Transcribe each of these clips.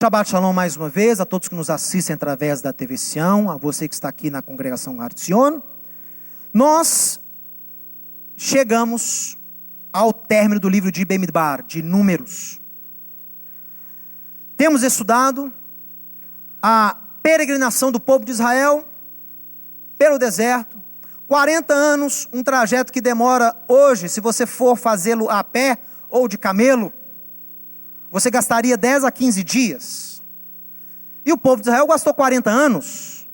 Shabbat Shalom mais uma vez a todos que nos assistem através da TV Sião, a você que está aqui na congregação Har Zion. Nós chegamos ao término do livro de Bemidbar, de Números. Temos estudado a peregrinação do povo de Israel pelo deserto. 40 anos, um trajeto que demora hoje, se você for fazê-lo a pé ou de camelo, você gastaria 10 a 15 dias. E o povo de Israel gastou 40 anos.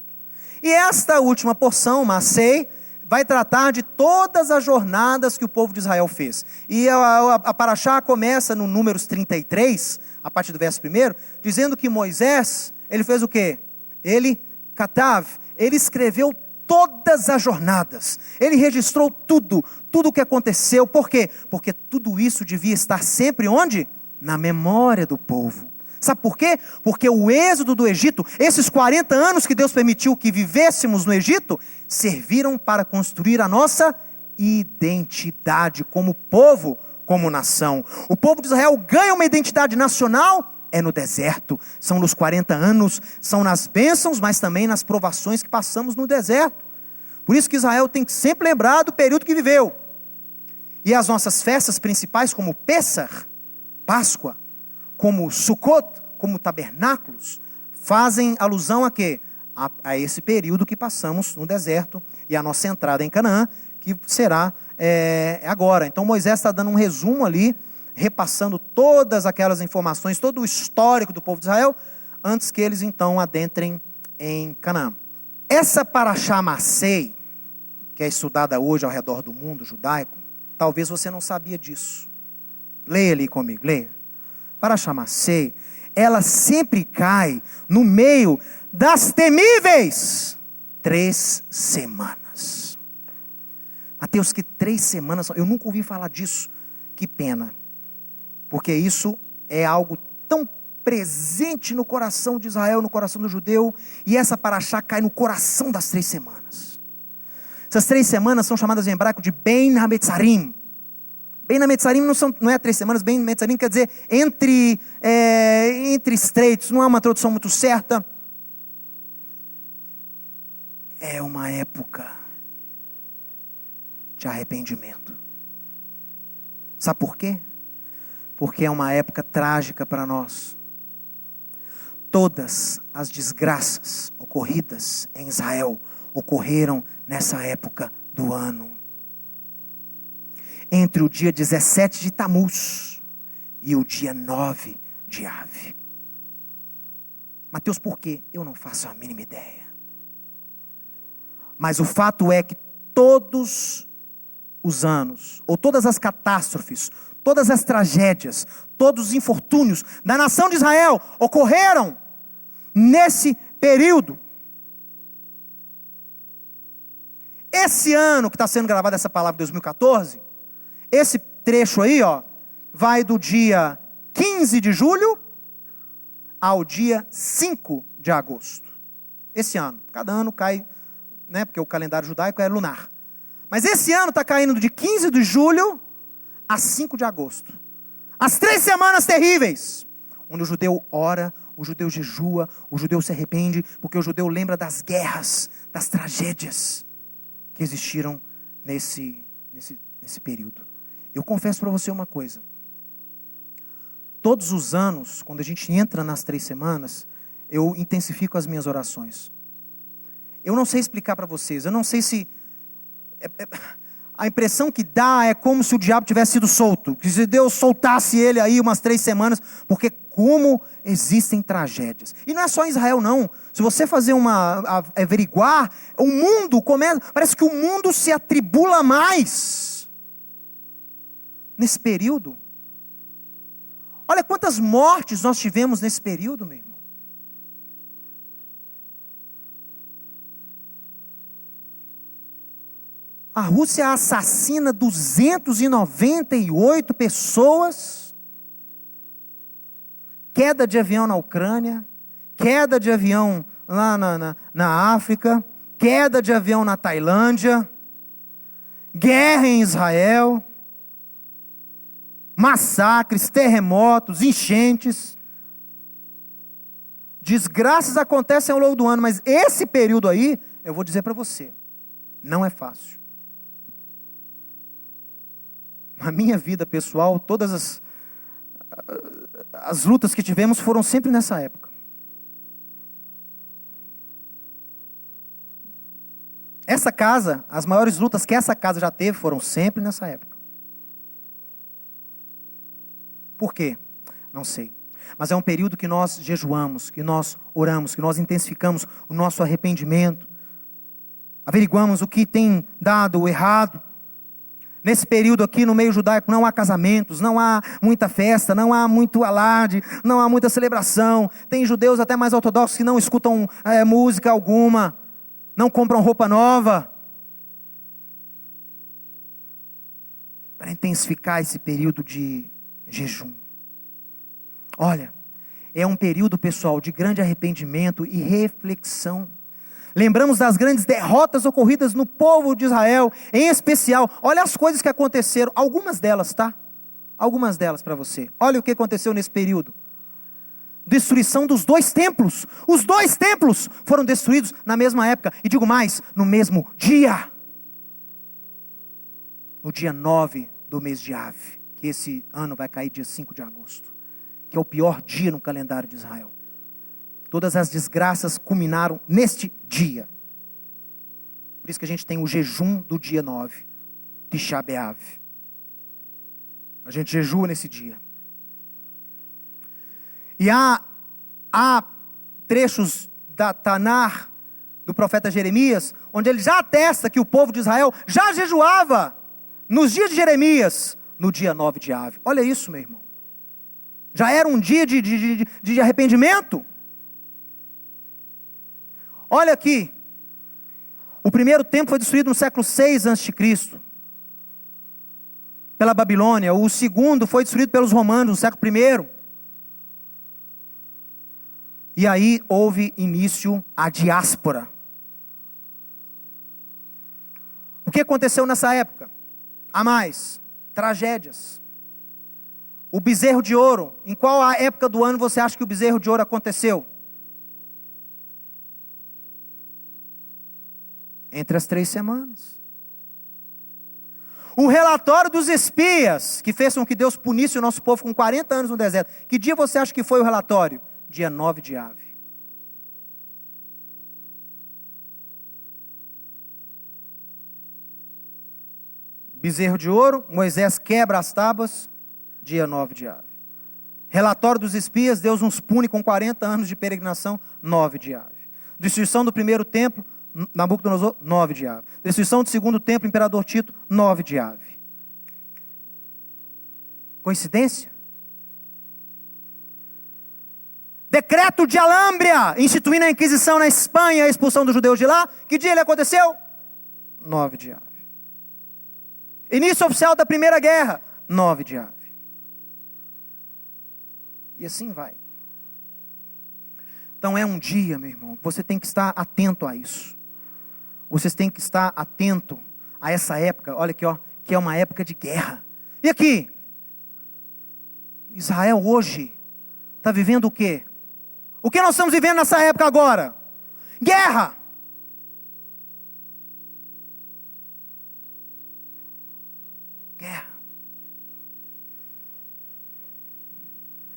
E esta última porção, Massei, vai tratar de todas as jornadas que o povo de Israel fez. E a Parashá começa no Números 33, a partir do verso 1, dizendo que Moisés, ele fez o quê? Ele escreveu todas as jornadas. Ele registrou tudo o que aconteceu. Por quê? Porque tudo isso devia estar sempre onde? Na memória do povo. Sabe por quê? Porque o êxodo do Egito, esses 40 anos que Deus permitiu que vivêssemos no Egito, serviram para construir a nossa identidade como povo, como nação. O povo de Israel ganha uma identidade nacional no deserto. São nos 40 anos, são nas bênçãos, mas também nas provações que passamos no deserto. Por isso que Israel tem que sempre lembrar do período que viveu. E as nossas festas principais, como Pessach, Páscoa, como Sukkot, como tabernáculos, fazem alusão a quê? A esse período que passamos no deserto e a nossa entrada em Canaã, que será agora. Então Moisés está dando um resumo ali, repassando todas aquelas informações, todo o histórico do povo de Israel, antes que eles então adentrem em Canaã. Essa Parashá Massei, que é estudada hoje ao redor do mundo judaico, talvez você não sabia disso. Leia ali comigo, leia. Parashá Massei, ela sempre cai no meio das temíveis 3 semanas. Mateus, que 3 semanas, eu nunca ouvi falar disso. Que pena, porque isso é algo tão presente no coração de Israel, no coração do judeu, e essa Parashá cai no coração das 3 semanas. Essas 3 semanas são chamadas em hebraico de Ben HaMetzarim. Ben HaMetzarim não é 3 semanas, Ben HaMetzarim quer dizer entre estreitos, não é uma tradução muito certa. É uma época de arrependimento. Sabe por quê? Porque é uma época trágica para nós. Todas as desgraças ocorridas em Israel ocorreram nessa época do ano. Entre o dia 17 de Tamuz e o dia 9 de Av. Mateus, por quê? Eu não faço a mínima ideia. Mas o fato é que todos os anos, ou todas as catástrofes, todas as tragédias, todos os infortúnios da nação de Israel ocorreram nesse período. Esse ano que está sendo gravada essa palavra, 2014, esse trecho aí, vai do dia 15 de julho ao dia 5 de agosto. Esse ano, cada ano cai, porque o calendário judaico é lunar. Mas esse ano está caindo de 15 de julho a 5 de agosto. As 3 semanas terríveis, onde o judeu ora, o judeu jejua, o judeu se arrepende, porque o judeu lembra das guerras, das tragédias que existiram nesse período. Eu confesso para você uma coisa. Todos os anos, quando a gente entra nas 3 semanas, eu intensifico as minhas orações. Eu não sei explicar para vocês, eu não sei se... A impressão que dá é como se o diabo tivesse sido solto. Que se Deus soltasse ele aí umas 3 semanas, porque como existem tragédias. E não é só em Israel não. Se você fazer averiguar, o mundo parece que o mundo se atribula mais nesse período. Olha quantas mortes nós tivemos nesse período, meu irmão. A Rússia assassina 298 pessoas. Queda de avião na Ucrânia. Queda de avião lá na África. Queda de avião na Tailândia. Guerra em Israel. Massacres, terremotos, enchentes. desgraças acontecem ao longo do ano, mas esse período aí, eu vou dizer para você, não é fácil. Na minha vida pessoal, todas as lutas que tivemos foram sempre nessa época. Essa casa, as maiores lutas que essa casa já teve foram sempre nessa época. Por quê? Não sei. Mas é um período que nós jejuamos, que nós oramos, que nós intensificamos o nosso arrependimento. Averiguamos o que tem dado errado. Nesse período aqui no meio judaico não há casamentos, não há muita festa, não há muito alarde, não há muita celebração. Tem judeus até mais ortodoxos que não escutam música alguma, não compram roupa nova. Para intensificar esse período de jejum. Olha, é um período, pessoal, de grande arrependimento e reflexão. Lembramos das grandes derrotas ocorridas no povo de Israel, em especial. Olha as coisas que aconteceram, algumas delas, tá? Algumas delas para você. Olha o que aconteceu nesse período. Destruição dos 2 templos. Os 2 templos foram destruídos na mesma época. E digo mais, no mesmo dia. No dia 9 do mês de Av. Que esse ano vai cair dia 5 de agosto. Que é o pior dia no calendário de Israel. Todas as desgraças culminaram neste dia. Por isso que a gente tem o jejum do dia 9, Tisha B'Av. A gente jejua nesse dia. E há trechos da Tanar, do profeta Jeremias, onde ele já atesta que o povo de Israel já jejuava nos dias de Jeremias, no dia 9 de Av. Olha isso, meu irmão. Já era um dia de arrependimento. Olha aqui, o primeiro templo foi destruído no século 6 a.C., pela Babilônia. O segundo foi destruído pelos romanos no século 1. E aí houve início a diáspora. O que aconteceu nessa época? Há mais, tragédias. O bezerro de ouro, em qual a época do ano você acha que o bezerro de ouro aconteceu? Entre as 3 semanas. O relatório dos espias, que fez com que Deus punisse o nosso povo com 40 anos no deserto. Que dia você acha que foi o relatório? Dia 9 de Av. Bezerro de ouro, Moisés quebra as tábuas, dia 9 de Av. Relatório dos espias, Deus nos pune com 40 anos de peregrinação, 9 de Av. Destruição do primeiro templo, Nabucodonosor, 9 de Av. Destruição do segundo templo, Imperador Tito, 9 de Av. Coincidência? Decreto de Alhambra, instituindo a Inquisição na Espanha, a expulsão dos judeus de lá. Que dia ele aconteceu? 9 de Av. Início oficial da Primeira Guerra, 9 de Av. E assim vai. Então é um dia, meu irmão, você tem que estar atento a isso. Vocês têm que estar atento a essa época, olha aqui, ó, que é uma época de guerra. E aqui, Israel hoje está vivendo o quê? O que nós estamos vivendo nessa época agora? Guerra! Guerra.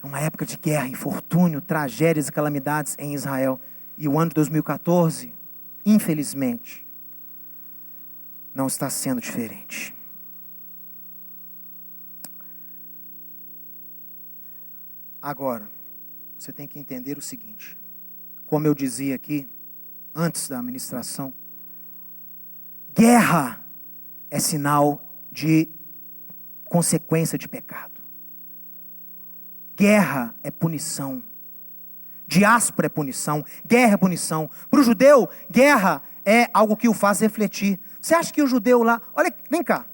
É uma época de guerra, infortúnio, tragédias e calamidades em Israel. E o ano de 2014, infelizmente, não está sendo diferente. Agora, você tem que entender o seguinte. Como eu dizia aqui, antes da ministração, guerra é sinal de consequência de pecado. Guerra é punição. Diáspora é punição. Guerra é punição. Para o judeu, guerra é algo que o faz refletir. Você acha que o judeu lá... Olha, vem cá.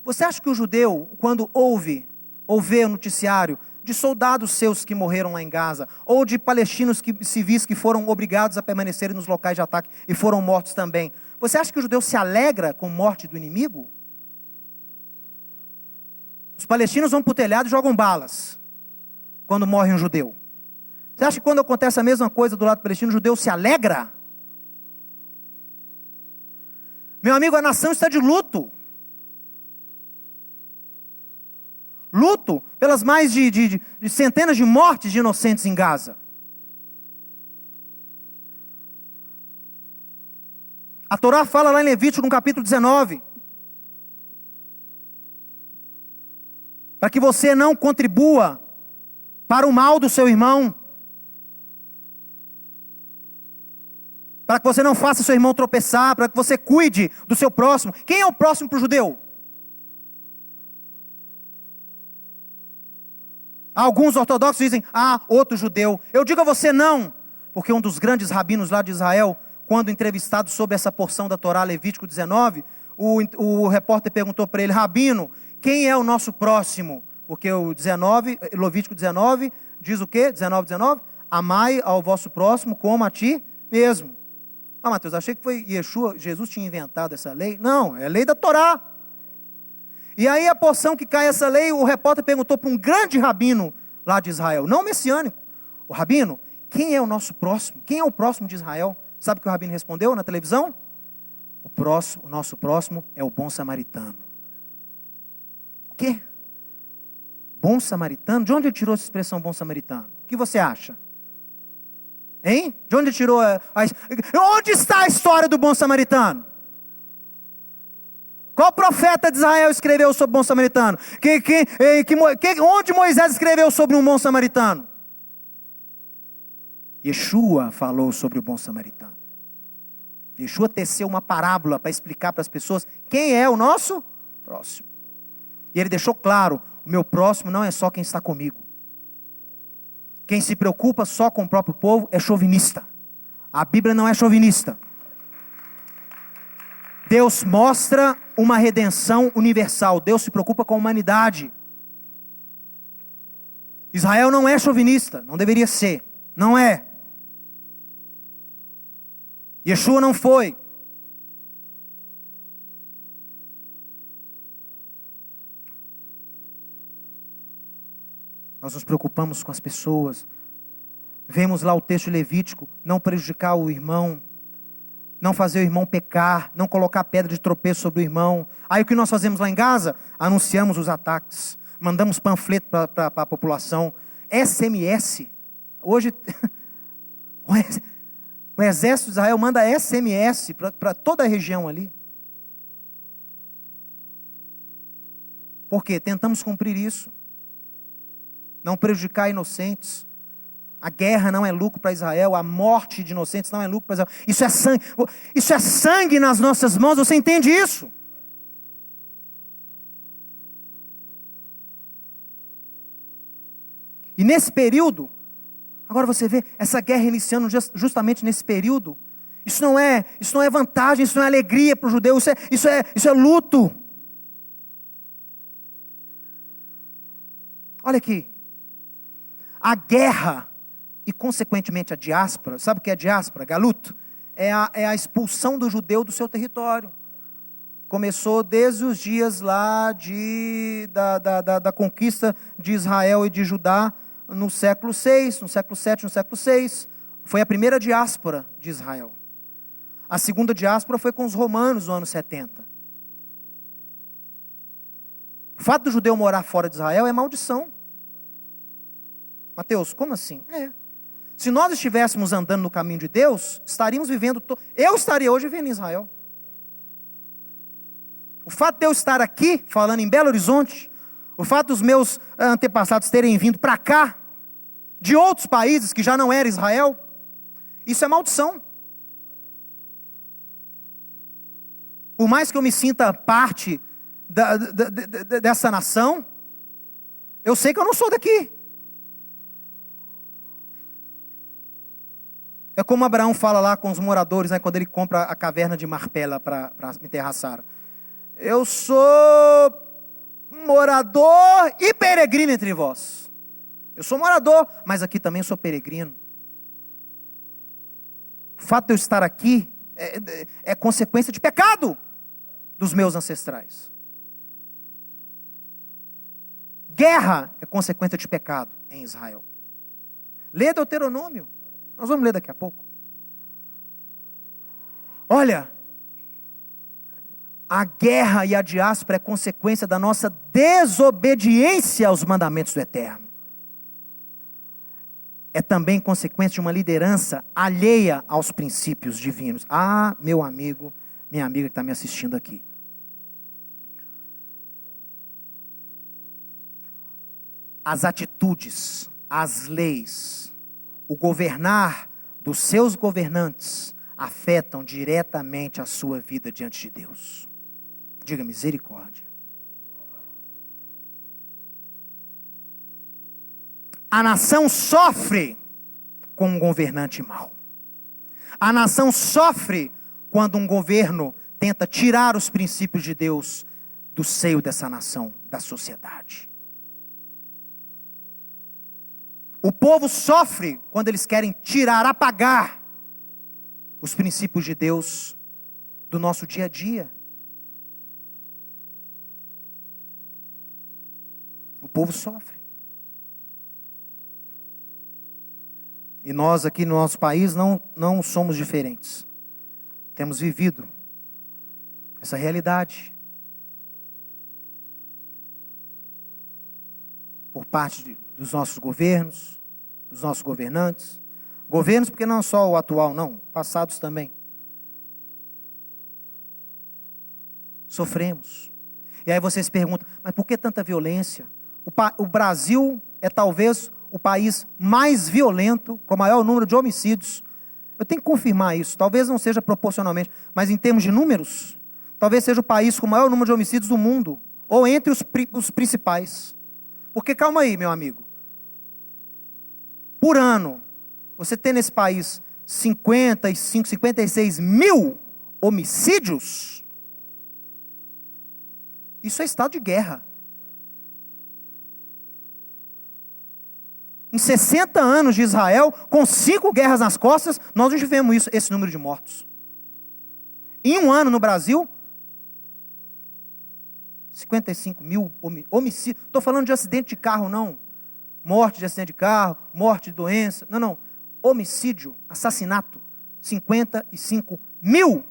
Você acha que o judeu, quando ouve ou vê o noticiário de soldados seus que morreram lá em Gaza, ou de palestinos civis que foram obrigados a permanecerem nos locais de ataque e foram mortos também, você acha que o judeu se alegra com a morte do inimigo? Os palestinos vão para o telhado e jogam balas quando morre um judeu. Você acha que quando acontece a mesma coisa do lado palestino, o judeu se alegra? Meu amigo, a nação está de luto. Luto pelas mais de centenas de mortes de inocentes em Gaza. A Torá fala lá em Levítico, no capítulo 19, para que você não contribua para o mal do seu irmão, para que você não faça seu irmão tropeçar, para que você cuide do seu próximo. Quem é o próximo para o judeu? Alguns ortodoxos dizem, outro judeu. Eu digo a você não, porque um dos grandes rabinos lá de Israel, quando entrevistado sobre essa porção da Torá, Levítico 19, o repórter perguntou para ele, rabino, quem é o nosso próximo? Porque o Levítico 19 diz o quê? 19. Amai ao vosso próximo como a ti mesmo. Mateus, achei que foi Yeshua, Jesus tinha inventado essa lei. Não, é a lei da Torá. E aí a porção que cai essa lei, o repórter perguntou para um grande rabino lá de Israel, não messiânico. O rabino, quem é o nosso próximo? Quem é o próximo de Israel? Sabe o que o rabino respondeu na televisão? O nosso próximo é o bom samaritano. O quê? Bom samaritano? De onde ele tirou essa expressão bom samaritano? O que você acha? Hein? De onde ele tirou Onde está a história do bom samaritano? Qual profeta de Israel escreveu sobre o bom samaritano? Onde Moisés escreveu sobre um bom samaritano? Yeshua falou sobre o bom samaritano. Yeshua teceu uma parábola para explicar para as pessoas quem é o nosso próximo. E ele deixou claro, o meu próximo não é só quem está comigo. Quem se preocupa só com o próprio povo é chauvinista. A Bíblia não é chauvinista. Deus mostra uma redenção universal. Deus se preocupa com a humanidade. Israel não é chauvinista, não deveria ser. Não é. Yeshua não foi. Nós nos preocupamos com as pessoas. Vemos lá o texto levítico, não prejudicar o irmão, não fazer o irmão pecar, não colocar pedra de tropeço sobre o irmão. Aí o que nós fazemos lá em Gaza? Anunciamos os ataques, mandamos panfleto para a população, SMS. Hoje, o exército de Israel manda SMS para toda a região ali. Por quê? Tentamos cumprir isso. Não prejudicar inocentes. A guerra não é lucro para Israel, a morte de inocentes não é lucro para Israel. Isso é sangue nas nossas mãos, você entende isso? E nesse período, agora você vê essa guerra iniciando justamente nesse período. Isso não é vantagem, isso não é alegria para o judeu, isso é luto. Olha aqui. A guerra e consequentemente a diáspora, sabe o que é a diáspora? Galuto, é a expulsão do judeu do seu território. Começou desde os dias lá da conquista de Israel e de Judá no século VI, no século VII, no século VI. Foi a primeira diáspora de Israel. A segunda diáspora foi com os romanos no ano 70. O fato do judeu morar fora de Israel é maldição. Mateus, como assim? Se nós estivéssemos andando no caminho de Deus, estaríamos vivendo... Eu estaria hoje vivendo em Israel. O fato de eu estar aqui, falando em Belo Horizonte, o fato dos meus antepassados terem vindo para cá, de outros países que já não era Israel, isso é maldição. Por mais que eu me sinta parte dessa nação, eu sei que eu não sou daqui. É como Abraão fala lá com os moradores, né, quando ele compra a caverna de Marpela para enterrar Sara. Eu sou morador e peregrino entre vós. Eu sou morador, mas aqui também sou peregrino. O fato de eu estar aqui é consequência de pecado dos meus ancestrais. Guerra é consequência de pecado em Israel. Lê Deuteronômio. Nós vamos ler daqui a pouco. Olha, a guerra e a diáspora é consequência da nossa desobediência aos mandamentos do Eterno. É também consequência de uma liderança alheia aos princípios divinos. Ah, meu amigo, minha amiga que está me assistindo aqui. As atitudes, as leis, o governar dos seus governantes afetam diretamente a sua vida diante de Deus. Diga misericórdia. A nação sofre com um governante mau. A nação sofre quando um governo tenta tirar os princípios de Deus do seio dessa nação, da sociedade. O povo sofre quando eles querem tirar, apagar os princípios de Deus do nosso dia a dia. O povo sofre. E nós aqui no nosso país não somos diferentes. Temos vivido essa realidade. Por parte dos nossos governos, dos nossos governantes. Governos porque não só o atual, não, passados também. Sofremos. E aí você se pergunta, mas por que tanta violência? O Brasil é talvez o país mais violento, com o maior número de homicídios. Eu tenho que confirmar isso, talvez não seja proporcionalmente, mas em termos de números, talvez seja o país com o maior número de homicídios do mundo, ou entre os principais. Porque calma aí, meu amigo, por ano, você tem nesse país 55, 56 mil homicídios, isso é estado de guerra. Em 60 anos de Israel, com 5 guerras nas costas, nós não tivemos esse número de mortos. Em um ano no Brasil, 55 mil homicídios. Estou falando de acidente de carro, não. Morte de acidente de carro, morte de doença. Não. Homicídio, assassinato. 55 mil.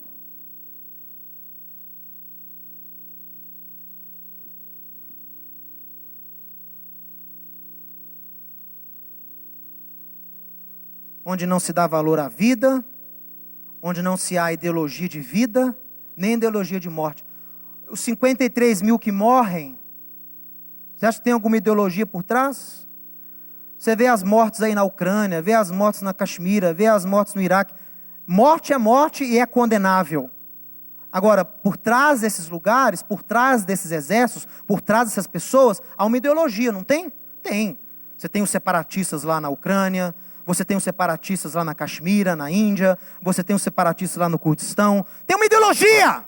Onde não se dá valor à vida, onde não se há ideologia de vida, nem ideologia de morte. Os 53 mil que morrem, você acha que tem alguma ideologia por trás? Você vê as mortes aí na Ucrânia, vê as mortes na Caxemira, vê as mortes no Iraque. Morte é morte e é condenável. Agora, por trás desses lugares, por trás desses exércitos, por trás dessas pessoas, há uma ideologia, não tem? Tem. Você tem os separatistas lá na Ucrânia, você tem os separatistas lá na Caxemira, na Índia, você tem os separatistas lá no Kurdistão. Tem uma ideologia.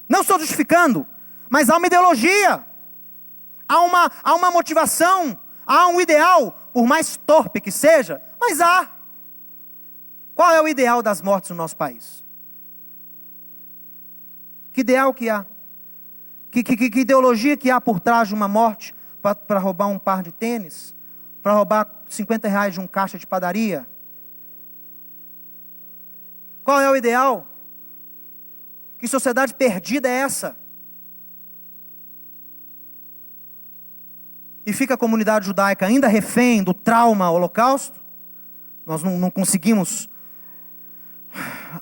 Não estou justificando, mas há uma ideologia. Há uma motivação, há um ideal, por mais torpe que seja, mas há. Qual é o ideal das mortes no nosso país? Que ideal que há? Que ideologia que há por trás de uma morte para roubar um par de tênis? Para roubar 50 reais de um caixa de padaria? Qual é o ideal? Que sociedade perdida é essa? E fica a comunidade judaica ainda refém do trauma holocausto? Nós não conseguimos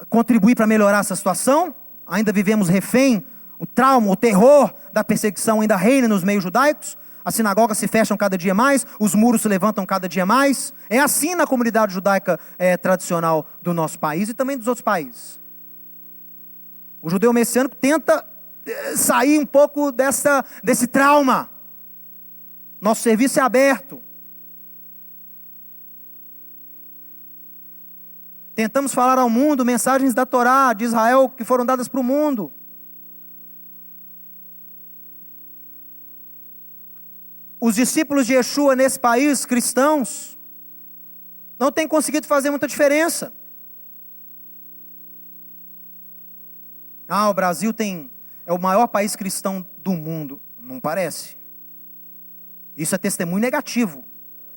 contribuir para melhorar essa situação? Ainda vivemos refém? O trauma, o terror da perseguição ainda reina nos meios judaicos? As sinagogas se fecham cada dia mais, os muros se levantam cada dia mais. É assim na comunidade judaica tradicional do nosso país e também dos outros países. O judeu messiânico tenta sair um pouco desse trauma. Nosso serviço é aberto. Tentamos falar ao mundo mensagens da Torá, de Israel, que foram dadas para o mundo. Os discípulos de Yeshua nesse país, cristãos, não têm conseguido fazer muita diferença. O Brasil é o maior país cristão do mundo. Não parece. Isso é testemunho negativo.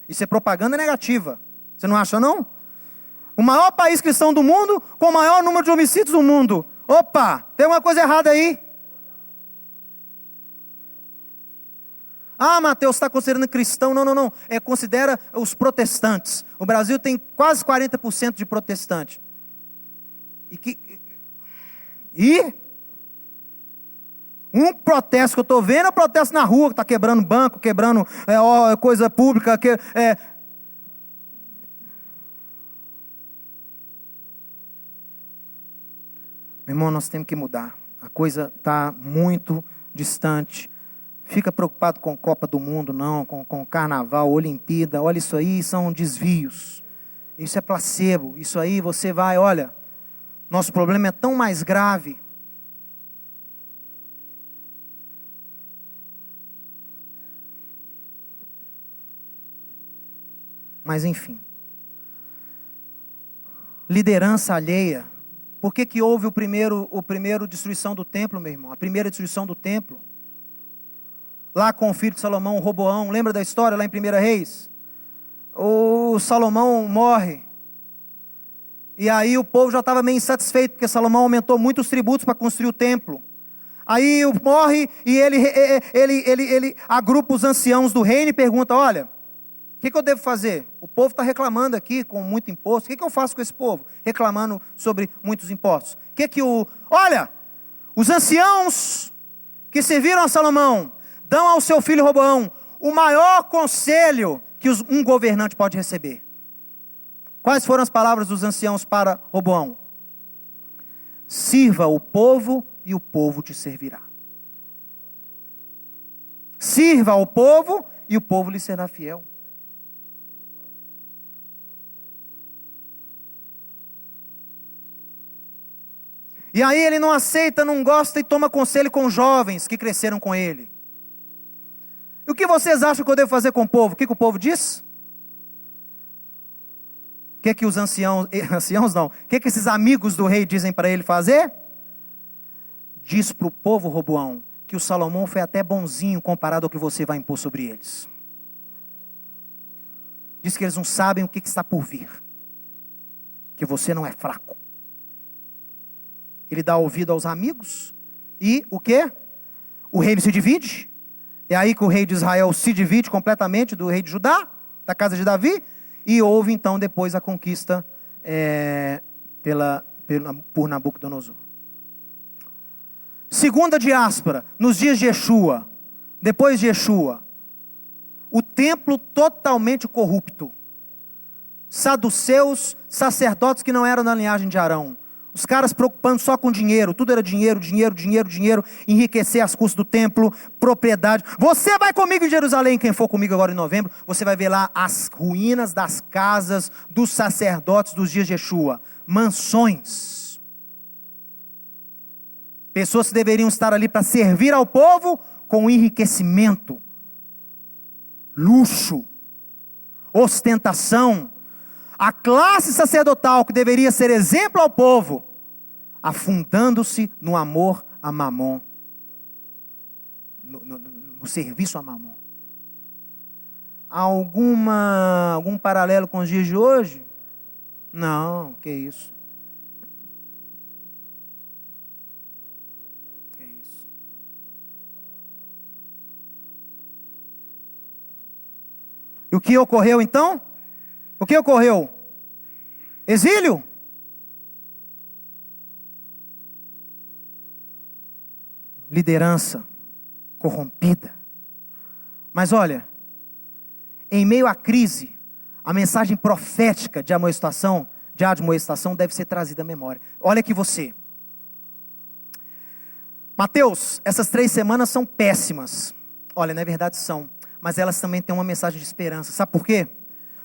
Isso é propaganda negativa. Você não acha, não? O maior país cristão do mundo, com o maior número de homicídios do mundo. Opa, tem uma coisa errada aí. Ah, Mateus, está considerando cristão? Não, não, não. Considera os protestantes. O Brasil tem quase 40% de protestante. E um protesto que eu estou vendo é o protesto na rua, que está quebrando banco, quebrando coisa pública. Meu irmão, nós temos que mudar. A coisa está muito distante. Fica preocupado com Copa do Mundo, não, com Carnaval, Olimpíada. Olha, isso aí são desvios. Isso é placebo. Isso aí você vai, olha, nosso problema é tão mais grave. Mas enfim. Liderança alheia. Por que houve o primeiro destruição do templo, meu irmão? A primeira destruição do templo. Lá com o filho de Salomão, Roboão. Lembra da história lá em 1 Reis? O Salomão morre. E aí o povo já estava meio insatisfeito, porque Salomão aumentou muito os tributos para construir o templo. Aí morre e ele agrupa os anciãos do reino e pergunta, olha, o que eu devo fazer? O povo está reclamando aqui com muito imposto. O que eu faço com esse povo? Reclamando sobre muitos impostos. Olha, os anciãos que serviram a Salomão dão ao seu filho Roboão o maior conselho que um governante pode receber. Quais foram as palavras dos anciãos para Roboão? Sirva o povo e o povo te servirá. Sirva ao povo e o povo lhe será fiel. E aí ele não aceita, não gosta e toma conselho com jovens que cresceram com ele. E o que vocês acham que eu devo fazer com o povo? O que o povo diz? O que os anciãos não, o que esses amigos do rei dizem para ele fazer? Diz para o povo, Roboão, que o Salomão foi até bonzinho comparado ao que você vai impor sobre eles. Diz que eles não sabem o que está por vir. Que você não é fraco. Ele dá ouvido aos amigos. E o quê? O reino se divide. É aí que o rei de Israel se divide completamente do rei de Judá, da casa de Davi. E houve então depois a conquista por Nabucodonosor. Segunda diáspora, nos dias de Yeshua. Depois de Yeshua. O templo totalmente corrupto. Saduceus, sacerdotes que não eram da linhagem de Arão. Os caras preocupando só com dinheiro. Tudo era dinheiro, dinheiro, dinheiro, dinheiro. Enriquecer as custas do templo, propriedade. Você vai comigo em Jerusalém. Quem for comigo agora em novembro, você vai ver lá as ruínas das casas dos sacerdotes dos dias de Yeshua. Mansões. Pessoas que deveriam estar ali para servir ao povo com enriquecimento. Luxo. Ostentação. A classe sacerdotal que deveria ser exemplo ao povo, afundando-se no amor a Mamon, no serviço a Mamon. Algum paralelo com os dias de hoje? Não, que isso. Que isso. E o que ocorreu então? O que ocorreu? Exílio? Liderança corrompida. Mas olha, em meio à crise, a mensagem profética de admoestação deve ser trazida à memória. Olha aqui você. Mateus, essas 3 semanas são péssimas. Olha, na verdade são, mas elas também têm uma mensagem de esperança. Sabe por quê?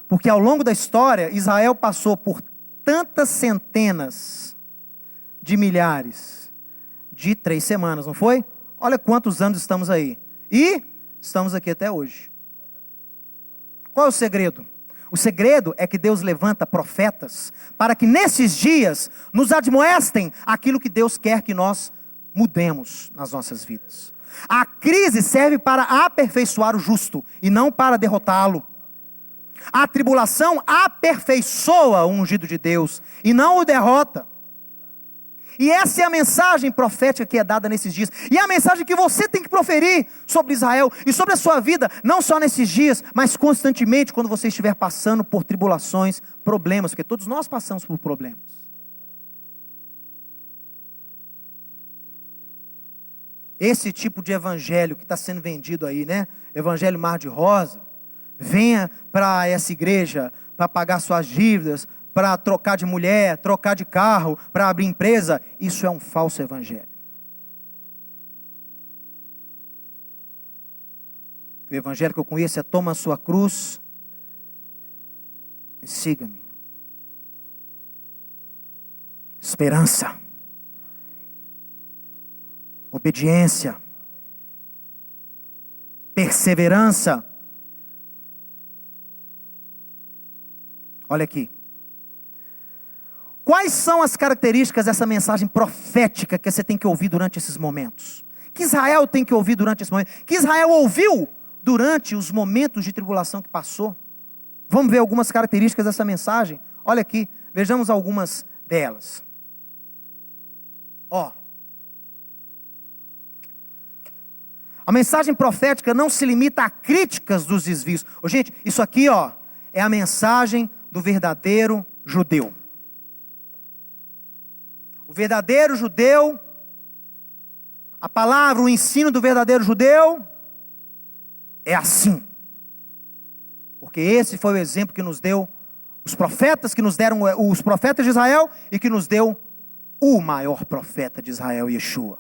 Porque ao longo da história, Israel passou por tantas centenas de milhares de 3 semanas, não foi? Olha quantos anos estamos aí. E estamos aqui até hoje. Qual é o segredo? O segredo é que Deus levanta profetas para que nesses dias nos admoestem aquilo que Deus quer que nós mudemos nas nossas vidas. A crise serve para aperfeiçoar o justo e não para derrotá-lo. A tribulação aperfeiçoa o ungido de Deus e não o derrota. E essa é a mensagem profética que é dada nesses dias. E é a mensagem que você tem que proferir sobre Israel e sobre a sua vida, não só nesses dias, mas constantemente quando você estiver passando por tribulações, problemas, porque todos nós passamos por problemas. Esse tipo de evangelho que está sendo vendido aí, né? Evangelho mar de rosa. Venha para essa igreja para pagar suas dívidas, para trocar de mulher, trocar de carro, para abrir empresa. Isso é um falso evangelho. O evangelho que eu conheço é: toma a sua cruz e siga-me. Esperança. Obediência. Perseverança. Olha aqui. Quais são as características dessa mensagem profética que você tem que ouvir durante esses momentos? Que Israel tem que ouvir durante esse momento? Que Israel ouviu durante os momentos de tribulação que passou? Vamos ver algumas características dessa mensagem? Olha aqui, vejamos algumas delas. Ó. A mensagem profética não se limita a críticas dos desvios. Gente, isso aqui, ó, é a mensagem do verdadeiro judeu. O verdadeiro judeu, a palavra, o ensino do verdadeiro judeu é assim. Porque esse foi o exemplo que nos deu os profetas, que nos deram os profetas de Israel e que nos deu o maior profeta de Israel, Yeshua.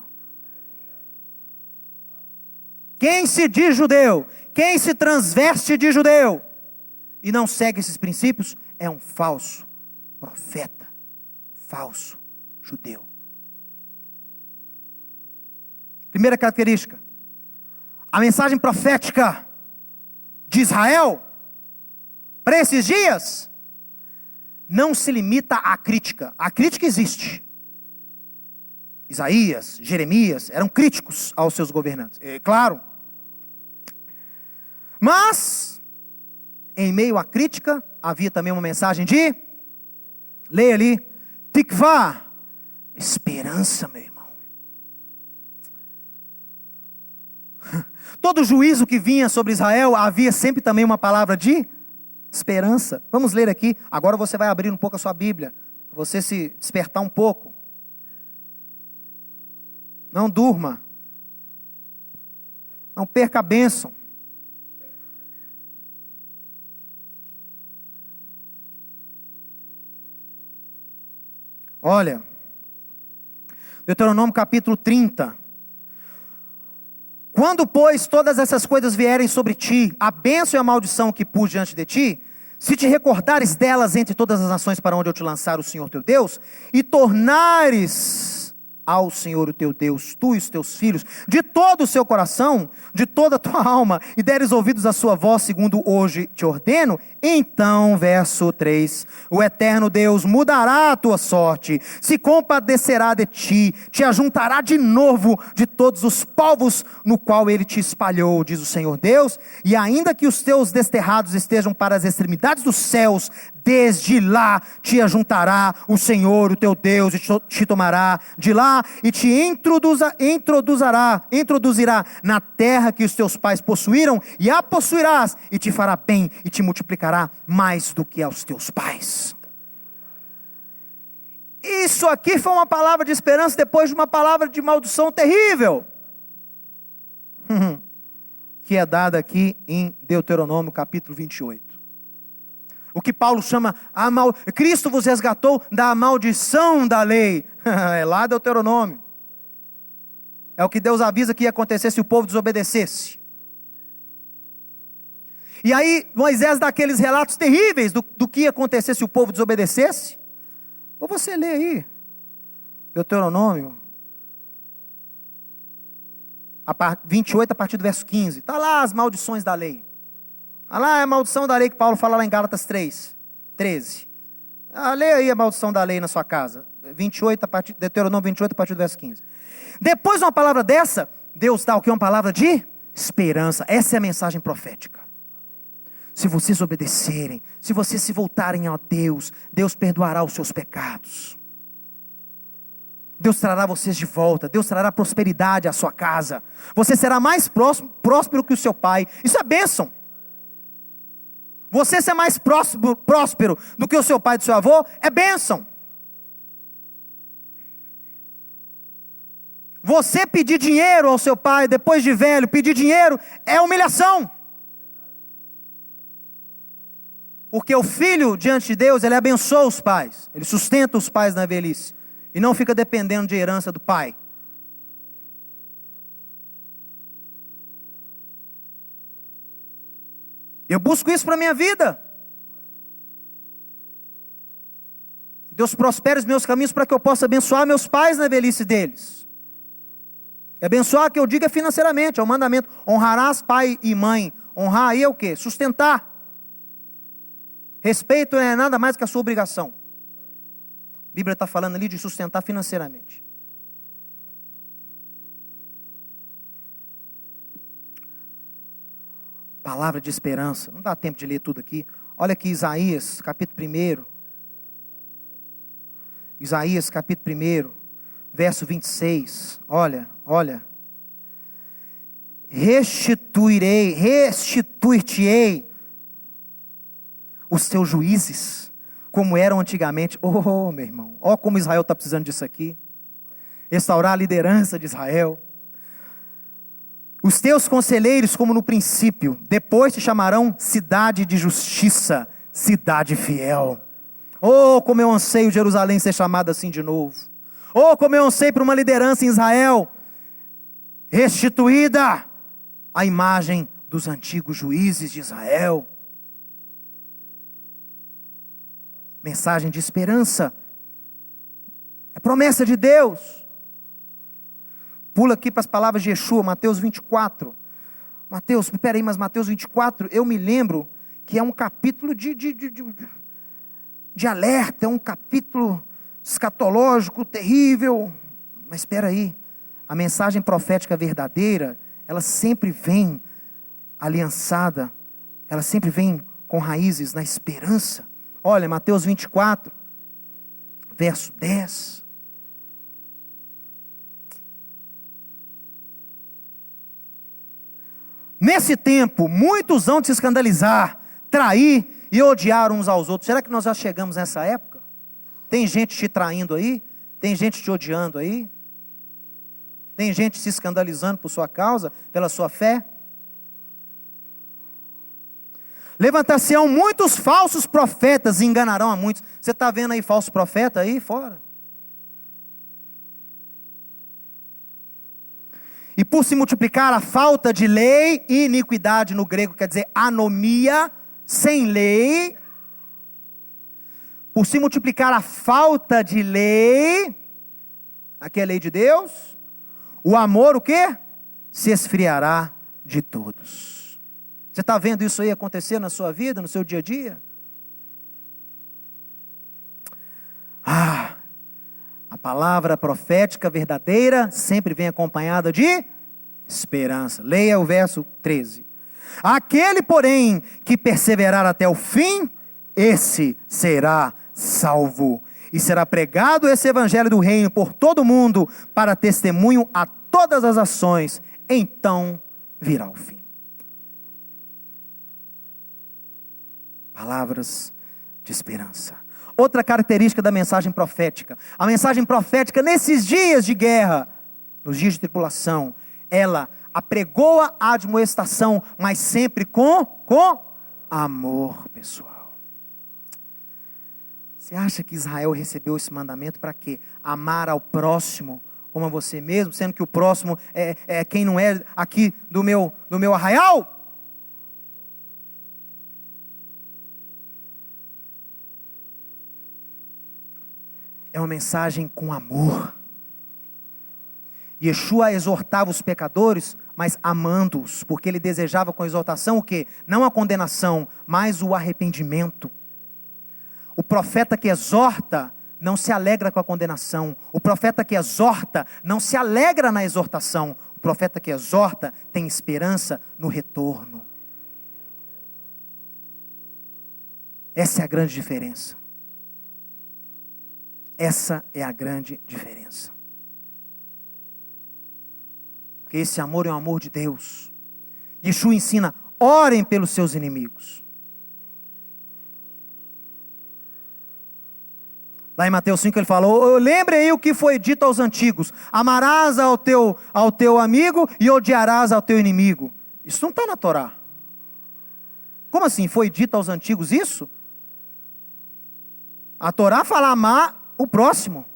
Quem se diz judeu, quem se transveste de judeu e não segue esses princípios é um falso profeta, falso judeu. Primeira característica: a mensagem profética de Israel para esses dias não se limita à crítica. A crítica existe. Isaías, Jeremias eram críticos aos seus governantes, é claro. Mas em meio à crítica havia também uma mensagem de, leia ali, tikvá, esperança, meu irmão. Todo juízo que vinha sobre Israel, havia sempre também uma palavra de esperança. Vamos ler aqui. Agora você vai abrir um pouco a sua Bíblia, para você se despertar um pouco. Não durma. Não perca a bênção. Olha, Deuteronômio capítulo 30. Quando, pois, todas essas coisas vierem sobre ti, a bênção e a maldição que pus diante de ti, se te recordares delas entre todas as nações para onde eu te lançar o Senhor teu Deus, e tornares ao Senhor o teu Deus, tu e os teus filhos, de todo o seu coração, de toda a tua alma, e deres ouvidos à sua voz, segundo hoje te ordeno, então, verso 3, o eterno Deus mudará a tua sorte, se compadecerá de ti, te ajuntará de novo de todos os povos no qual ele te espalhou, diz o Senhor Deus, e ainda que os teus desterrados estejam para as extremidades dos céus, desde lá te ajuntará o Senhor, o teu Deus, e te tomará de lá, e te introduzirá na terra que os teus pais possuíram, e a possuirás, e te fará bem, e te multiplicará mais do que aos teus pais. Isso aqui foi uma palavra de esperança depois de uma palavra de maldição terrível, que é dada aqui em Deuteronômio capítulo 28. O que Paulo chama, Cristo vos resgatou da maldição da lei. É lá Deuteronômio. É o que Deus avisa que ia acontecer se o povo desobedecesse. E aí Moisés dá aqueles relatos terríveis do que ia acontecer se o povo desobedecesse. Ou você lê aí, Deuteronômio 28 a partir do verso 15. Está lá as maldições da lei. Ah lá é a maldição da lei que Paulo fala lá em Gálatas 3, 13. Lê aí a maldição da lei na sua casa. Deuteronômio 28 a partir do verso 15. Depois de uma palavra dessa, Deus dá o que? Uma palavra de esperança. Essa é a mensagem profética. Se vocês obedecerem, se vocês se voltarem a Deus, Deus perdoará os seus pecados. Deus trará vocês de volta, Deus trará prosperidade à sua casa. Você será mais próspero que o seu pai. Isso é bênção. Você ser mais próspero do que o seu pai e do seu avô é bênção. Você pedir dinheiro ao seu pai depois de velho, pedir dinheiro é humilhação. Porque o filho diante de Deus, ele abençoa os pais, ele sustenta os pais na velhice, e não fica dependendo de herança do pai. Eu busco isso para a minha vida. Deus prospere os meus caminhos para que eu possa abençoar meus pais na velhice deles. E abençoar, que eu diga financeiramente, é um mandamento. Honrarás pai e mãe. Honrar aí é o quê? Sustentar. Respeito não é nada mais que a sua obrigação. A Bíblia está falando ali de sustentar financeiramente. Palavra de esperança. Não dá tempo de ler tudo aqui. Olha aqui Isaías, capítulo 1. Isaías, capítulo 1, verso 26. Olha. Restituir-te-ei os teus juízes, como eram antigamente. Oh, meu irmão, ó como Israel está precisando disso aqui. Restaurar a liderança de Israel. Os teus conselheiros, como no princípio, depois te chamarão cidade de justiça, cidade fiel. Oh, como eu anseio Jerusalém ser chamada assim de novo. Oh, como eu anseio por uma liderança em Israel, restituída a imagem dos antigos juízes de Israel. Mensagem de esperança. É promessa de Deus. Pula aqui para as palavras de Yeshua, Mateus 24. Mateus 24, eu me lembro que é um capítulo de alerta, é um capítulo escatológico terrível. Mas espera aí, a mensagem profética verdadeira, ela sempre vem aliançada, ela sempre vem com raízes na esperança. Olha, Mateus 24, verso 10. Nesse tempo, muitos hão de se escandalizar, trair e odiar uns aos outros. Será que nós já chegamos nessa época? Tem gente te traindo aí? Tem gente te odiando aí? Tem gente se escandalizando por sua causa, pela sua fé? Levantar-se-ão muitos falsos profetas e enganarão a muitos. Você está vendo aí falso profeta aí fora? E por se multiplicar a falta de lei, e iniquidade no grego quer dizer anomia, sem lei. Por se multiplicar a falta de lei, aqui é a lei de Deus, o amor o quê? Se esfriará de todos. Você está vendo isso aí acontecer na sua vida, no seu dia a dia? A palavra profética verdadeira sempre vem acompanhada de esperança. Leia o verso 13. Aquele, porém, que perseverar até o fim, esse será salvo. E será pregado esse evangelho do reino por todo o mundo, para testemunho a todas as ações. Então virá o fim. Palavras de esperança. Outra característica da mensagem profética. A mensagem profética nesses dias de guerra, nos dias de tribulação, ela apregoa a admoestação, mas sempre com amor, pessoal. Você acha que Israel recebeu esse mandamento para quê? Amar ao próximo como a você mesmo, sendo que o próximo é quem não é aqui do meu arraial? É uma mensagem com amor. Yeshua exortava os pecadores, mas amando-os, porque ele desejava com exortação o quê? Não a condenação, mas o arrependimento. O profeta que exorta não se alegra com a condenação. O profeta que exorta não se alegra na exortação. O profeta que exorta tem esperança no retorno. Essa é a grande diferença. Essa é a grande diferença. Porque esse amor é o amor de Deus. Yeshua ensina, orem pelos seus inimigos. Lá em Mateus 5 ele falou, lembre aí o que foi dito aos antigos. Amarás ao teu amigo e odiarás ao teu inimigo. Isso não está na Torá. Como assim? Foi dito aos antigos isso? A Torá fala amar o próximo.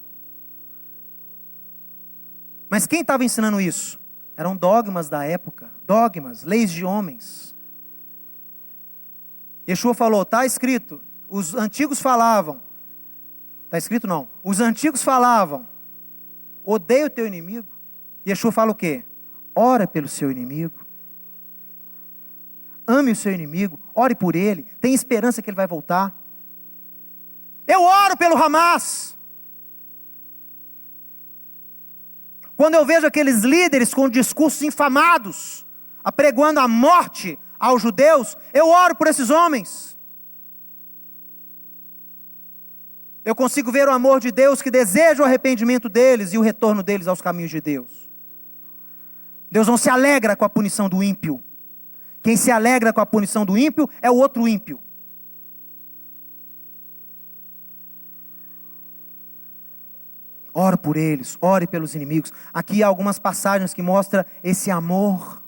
Mas quem estava ensinando isso? Eram dogmas da época. Dogmas, leis de homens. Yeshua falou, está escrito. Os antigos falavam. Está escrito não. Os antigos falavam, odeia o teu inimigo. Yeshua fala o quê? Ora pelo seu inimigo. Ame o seu inimigo. Ore por ele. Tem esperança que ele vai voltar. Eu oro pelo Hamas. Quando eu vejo aqueles líderes com discursos infamados, apregoando a morte aos judeus, eu oro por esses homens. Eu consigo ver o amor de Deus que deseja o arrependimento deles e o retorno deles aos caminhos de Deus. Deus não se alegra com a punição do ímpio. Quem se alegra com a punição do ímpio é o outro ímpio. Ore por eles, ore pelos inimigos. Aqui há algumas passagens que mostram esse amor.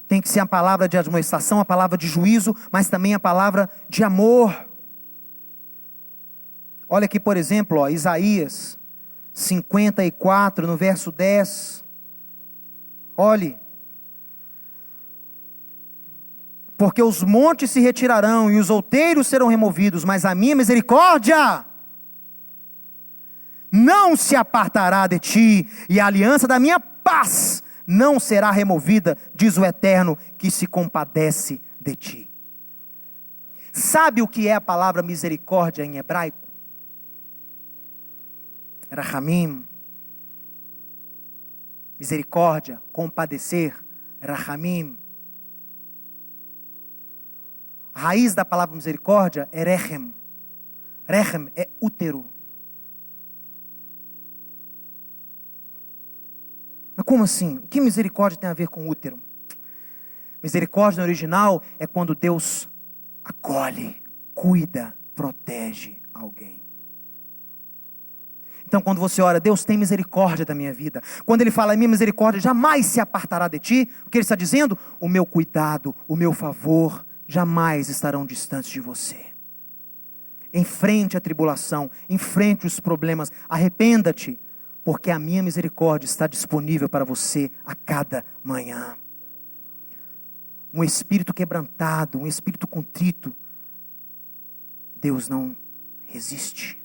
Tem que ser a palavra de admoestação, a palavra de juízo, mas também a palavra de amor. Olha aqui, por exemplo, Isaías 54, no verso 10. Olhe. Porque os montes se retirarão e os outeiros serão removidos, mas a minha misericórdia não se apartará de ti, e a aliança da minha paz não será removida, diz o Eterno, que se compadece de ti. Sabe o que é a palavra misericórdia em hebraico? Rahamim. Misericórdia, compadecer, Rahamim. A raiz da palavra misericórdia é rechem. Rechem é útero. Mas como assim? O que misericórdia tem a ver com útero? Misericórdia no original é quando Deus acolhe, cuida, protege alguém. Então quando você ora, Deus tem misericórdia da minha vida. Quando Ele fala, a minha misericórdia jamais se apartará de ti. O que Ele está dizendo? O meu cuidado, o meu favor, jamais estarão distantes de você. Enfrente a tribulação, enfrente os problemas, arrependa-te. Porque a minha misericórdia está disponível para você a cada manhã. Um espírito quebrantado, um espírito contrito, Deus não resiste.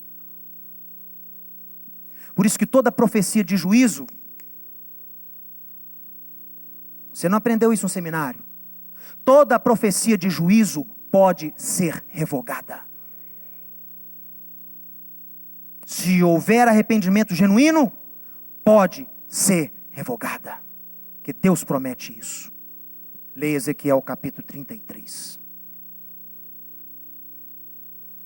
Por isso que toda profecia de juízo, você não aprendeu isso no seminário. Toda profecia de juízo pode ser revogada. Se houver arrependimento genuíno, pode ser revogada. Porque Deus promete isso. Leia Ezequiel capítulo 33.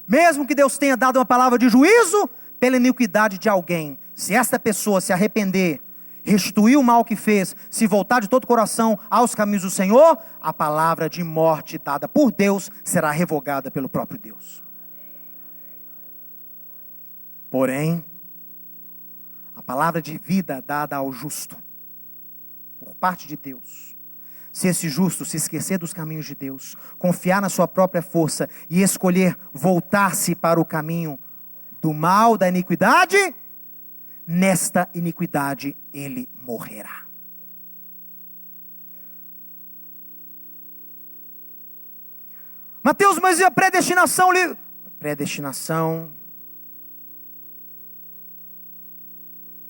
Mesmo que Deus tenha dado uma palavra de juízo pela iniquidade de alguém, se esta pessoa se arrepender, restituir o mal que fez, se voltar de todo o coração aos caminhos do Senhor, a palavra de morte dada por Deus será revogada pelo próprio Deus. Porém, a palavra de vida dada ao justo, por parte de Deus, se esse justo se esquecer dos caminhos de Deus, confiar na sua própria força e escolher voltar-se para o caminho do mal, da iniquidade, nesta iniquidade ele morrerá. Mateus, mas e a predestinação? Predestinação.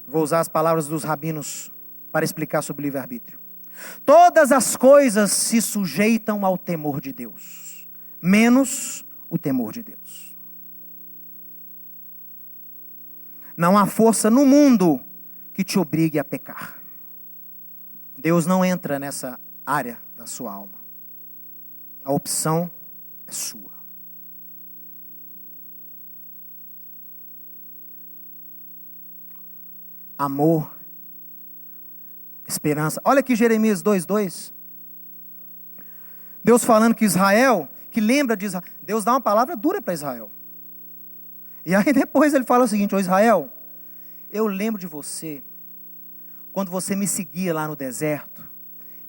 Vou usar as palavras dos rabinos para explicar sobre o livre-arbítrio. Todas as coisas se sujeitam ao temor de Deus, menos o temor de Deus. Não há força no mundo que te obrigue a pecar. Deus não entra nessa área da sua alma. A opção é sua. Amor, esperança. Olha aqui Jeremias 2:2. Deus falando que Israel, que lembra de Israel. Deus dá uma palavra dura para Israel. E aí depois ele fala o seguinte: ô Israel, eu lembro de você, quando você me seguia lá no deserto,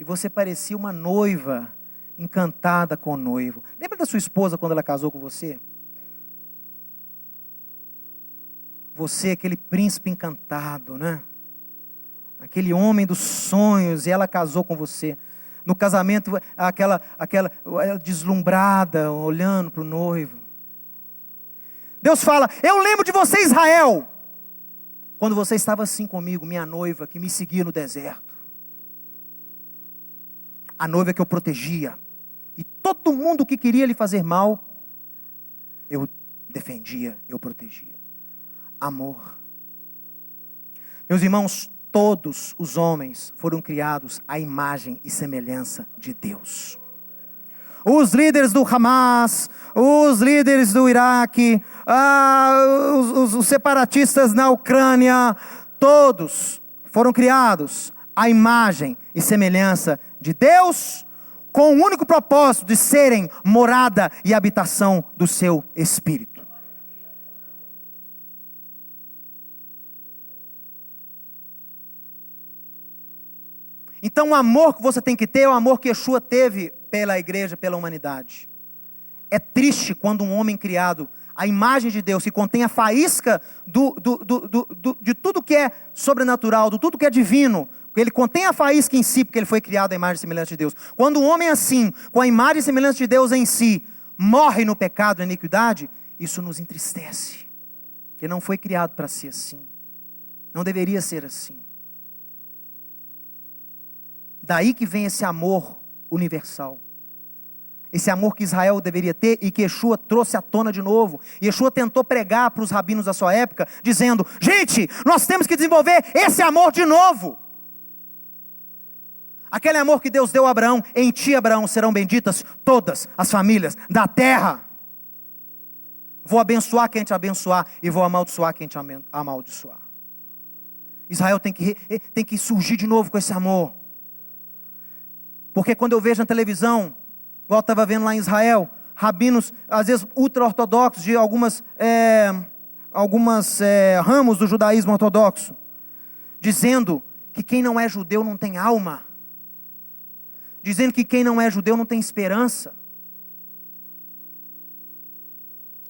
e você parecia uma noiva encantada com o noivo. Lembra da sua esposa quando ela casou com você? Você, aquele príncipe encantado, né? Aquele homem dos sonhos, e ela casou com você. No casamento, aquela deslumbrada, olhando para o noivo. Deus fala: eu lembro de você, Israel, quando você estava assim comigo, minha noiva, que me seguia no deserto. A noiva que eu protegia. E todo mundo que queria lhe fazer mal, eu defendia, eu protegia. Amor. Meus irmãos, todos os homens foram criados à imagem e semelhança de Deus. Os líderes do Hamas, os líderes do Iraque, os separatistas na Ucrânia, todos foram criados à imagem e semelhança de Deus, com o único propósito de serem morada e habitação do seu Espírito. Então o amor que você tem que ter é o amor que Yeshua teve pela igreja, pela humanidade. É triste quando um homem criado à imagem de Deus, que contém a faísca de tudo que é sobrenatural, de tudo que é divino, ele contém a faísca em si, porque ele foi criado à imagem e semelhança de Deus. Quando um homem assim, com a imagem e semelhança de Deus em si, morre no pecado e na iniquidade, isso nos entristece, porque não foi criado para ser assim, não deveria ser assim. Daí que vem esse amor universal. Esse amor que Israel deveria ter e que Yeshua trouxe à tona de novo. E Yeshua tentou pregar para os rabinos da sua época, dizendo: gente, nós temos que desenvolver esse amor de novo. Aquele amor que Deus deu a Abraão: em ti, Abraão, serão benditas todas as famílias da terra. Vou abençoar quem te abençoar e vou amaldiçoar quem te amaldiçoar. Israel tem que surgir de novo com esse amor. Porque quando eu vejo na televisão, igual eu estava vendo lá em Israel, rabinos, às vezes ultra-ortodoxos, de algumas ramos do judaísmo ortodoxo, dizendo que quem não é judeu não tem alma, dizendo que quem não é judeu não tem esperança.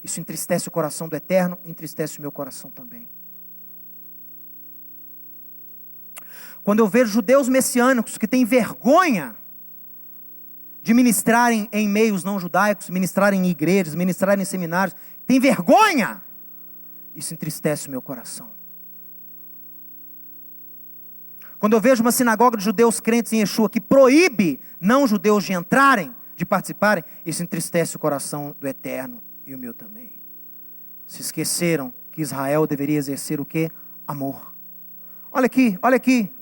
Isso entristece o coração do Eterno, entristece o meu coração também. Quando eu vejo judeus messiânicos que têm vergonha de ministrarem em meios não judaicos, ministrarem em igrejas, ministrarem em seminários, tem vergonha, isso entristece o meu coração. Quando eu vejo uma sinagoga de judeus crentes em Yeshua que proíbe não judeus de entrarem, de participarem, isso entristece o coração do Eterno e o meu também. Se esqueceram que Israel deveria exercer o quê? Amor. Olha aqui, olha aqui.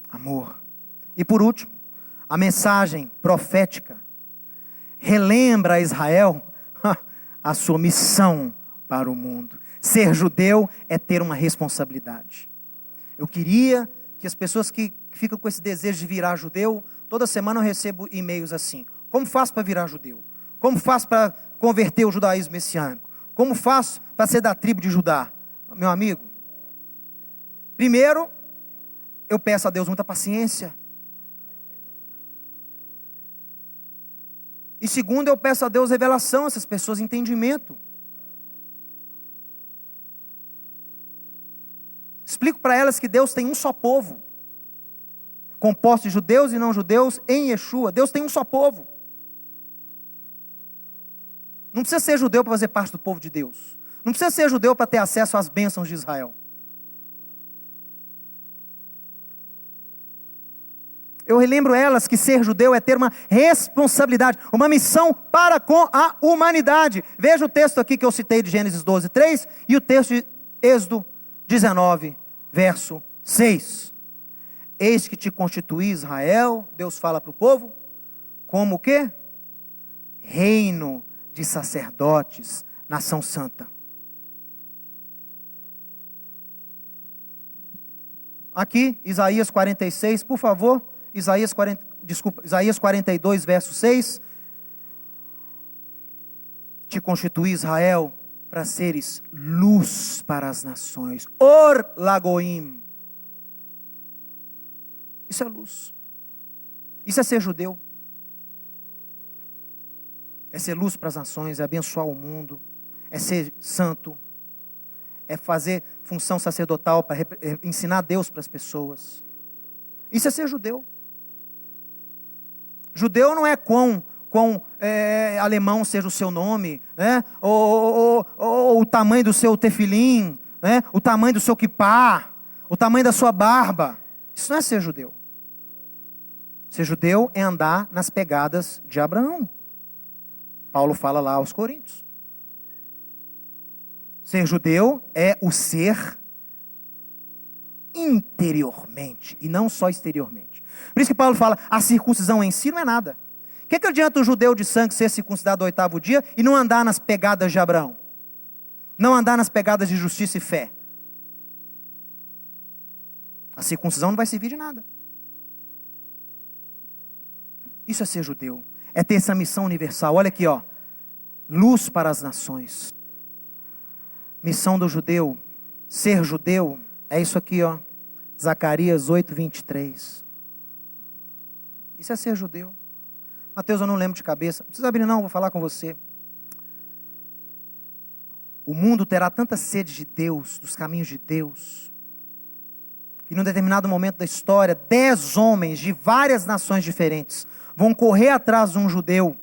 Amor. E por último, a mensagem profética relembra a Israel a sua missão para o mundo. Ser judeu é ter uma responsabilidade. Eu queria que as pessoas que ficam com esse desejo de virar judeu, toda semana eu recebo e-mails assim: como faço para virar judeu? Como faço para converter o judaísmo messiânico? Como faço para ser da tribo de Judá? Meu amigo, primeiro, eu peço a Deus muita paciência. E segundo, eu peço a Deus revelação a essas pessoas, entendimento. Explico para elas que Deus tem um só povo, composto de judeus e não judeus em Yeshua. Deus tem um só povo. Não precisa ser judeu para fazer parte do povo de Deus. Não precisa ser judeu para ter acesso às bênçãos de Israel. Eu relembro elas que ser judeu é ter uma responsabilidade, uma missão para com a humanidade. Veja o texto aqui que eu citei de Gênesis 12:3 e o texto de Êxodo 19, verso 6. Eis que te constituí, Israel, Deus fala para o povo, como o quê? Reino de sacerdotes, nação santa. Aqui, Isaías 46, por favor, Isaías 42, verso 6. Te constituí, Israel, para seres luz para as nações. Or Lagoim. Isso é luz. Isso é ser judeu. É ser luz para as nações, é abençoar o mundo, é ser santo, é fazer função sacerdotal para ensinar Deus para as pessoas. Isso é ser judeu. Judeu não é quão alemão seja o seu nome, né? ou o tamanho do seu tefilim, né? O tamanho do seu quipá, o tamanho da sua barba. Isso não é ser judeu. Ser judeu é andar nas pegadas de Abraão. Paulo fala lá aos Coríntios. Ser judeu é o ser interiormente e não só exteriormente. Por isso que Paulo fala, a circuncisão em si não é nada. O que adianta o judeu de sangue ser circuncidado ao 8º dia e não andar nas pegadas de Abraão? Não andar nas pegadas de justiça e fé? A circuncisão não vai servir de nada. Isso é ser judeu. É ter essa missão universal. Olha aqui, ó. Luz para as nações. Missão do judeu. Ser judeu. É isso aqui, ó. Zacarias 8, 23. Isso é ser judeu. Mateus, eu não lembro de cabeça. Não precisa abrir não, vou falar com você. O mundo terá tanta sede de Deus, dos caminhos de Deus, que num determinado momento da história, 10 homens de várias nações diferentes vão correr atrás de um judeu,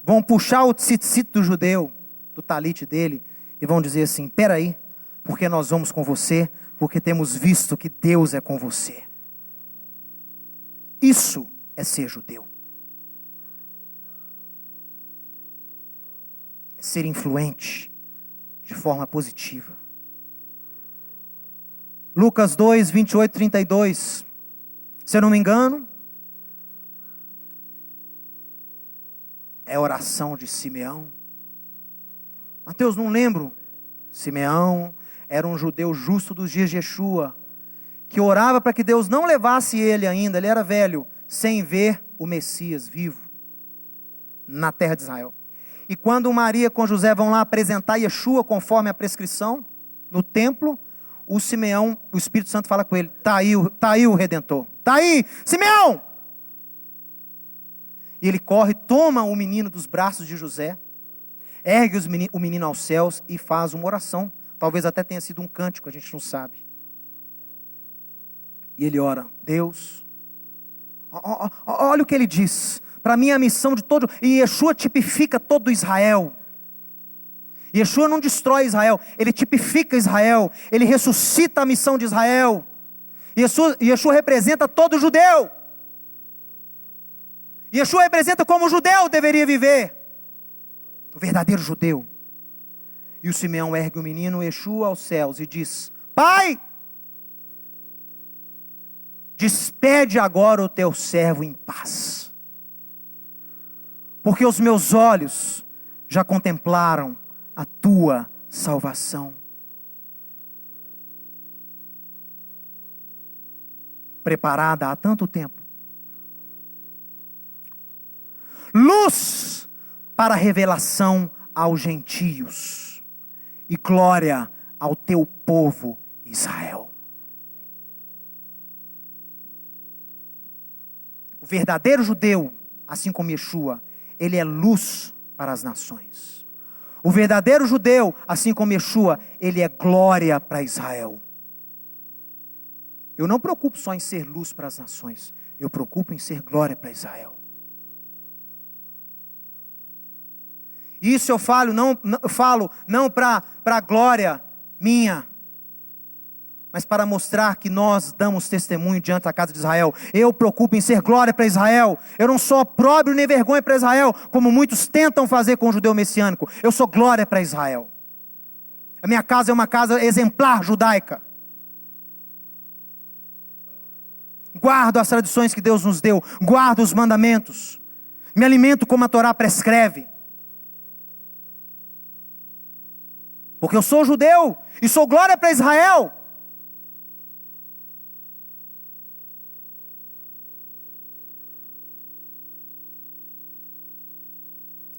vão puxar o tzitzit do judeu, do talite dele, e vão dizer assim, peraí, porque nós vamos com você, porque temos visto que Deus é com você. Isso é ser judeu. É ser influente de forma positiva. Lucas 2, 28, 32. Se eu não me engano, é a oração de Simeão. Mateus, não lembro. Simeão era um judeu justo dos dias de Yeshua, que orava para que Deus não levasse ele ainda, ele era velho, sem ver o Messias vivo na terra de Israel. E quando Maria com José vão lá apresentar Yeshua conforme a prescrição, no templo, o Simeão, o Espírito Santo fala com ele, tá aí o Redentor, tá aí, Simeão! E ele corre, toma o menino dos braços de José, ergue o menino aos céus e faz uma oração, talvez até tenha sido um cântico, a gente não sabe. E ele ora, Deus, olha o que ele diz, para mim a missão de todo, e Yeshua tipifica todo Israel. Yeshua não destrói Israel, ele tipifica Israel, ele ressuscita a missão de Israel. Yeshua representa todo judeu. Yeshua representa como o judeu deveria viver, o verdadeiro judeu. E o Simeão ergue o menino Yeshua aos céus e diz, Pai, despede agora o teu servo em paz, porque os meus olhos já contemplaram a tua salvação. Preparada há tanto tempo. Luz para a revelação aos gentios e glória ao teu povo Israel. O verdadeiro judeu, assim como Yeshua, ele é luz para as nações. O verdadeiro judeu, assim como Yeshua, ele é glória para Israel. Eu não preocupo só em ser luz para as nações, eu preocupo em ser glória para Israel. Isso eu falo não para a glória minha, mas para mostrar que nós damos testemunho diante da casa de Israel. Eu preocupo em ser glória para Israel. Eu não sou opróbrio nem vergonha para Israel, como muitos tentam fazer com o judeu messiânico. Eu sou glória para Israel. A minha casa é uma casa exemplar judaica. Guardo as tradições que Deus nos deu, guardo os mandamentos, me alimento como a Torá prescreve. Porque eu sou judeu e sou glória para Israel.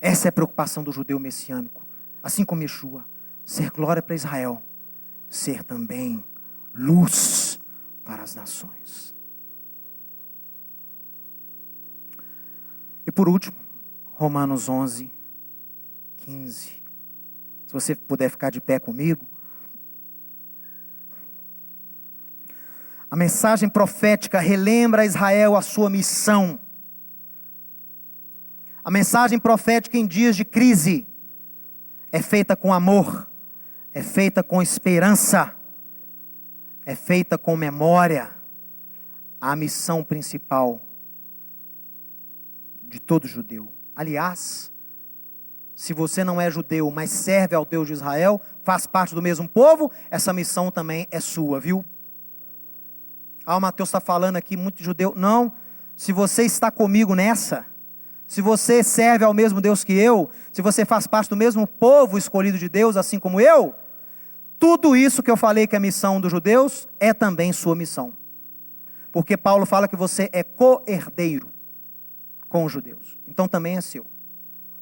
Essa é a preocupação do judeu messiânico, assim como Yeshua, ser glória para Israel, ser também luz para as nações. E por último, Romanos 11, 15. Se você puder ficar de pé comigo. A mensagem profética relembra a Israel a sua missão. A mensagem profética em dias de crise é feita com amor, é feita com esperança, é feita com memória. A missão principal de todo judeu. Aliás, se você não é judeu, mas serve ao Deus de Israel, faz parte do mesmo povo, essa missão também é sua, viu? O Mateus está falando aqui muito de judeu. Não, se você está comigo nessa, se você serve ao mesmo Deus que eu, se você faz parte do mesmo povo escolhido de Deus, assim como eu, tudo isso que eu falei que é a missão dos judeus, é também sua missão. Porque Paulo fala que você é co-herdeiro com os judeus. Então também é seu.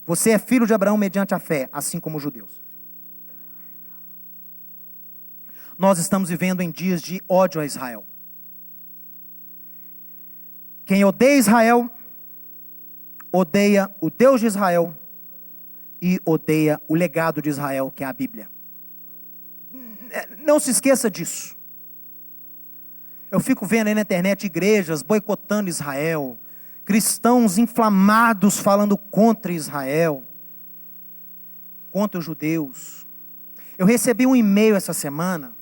Você é filho de Abraão mediante a fé, assim como os judeus. Nós estamos vivendo em dias de ódio a Israel. Quem odeia Israel, odeia o Deus de Israel e odeia o legado de Israel, que é a Bíblia. Não se esqueça disso. Eu fico vendo aí na internet igrejas boicotando Israel, cristãos inflamados falando contra Israel, contra os judeus. Eu recebi um e-mail essa semana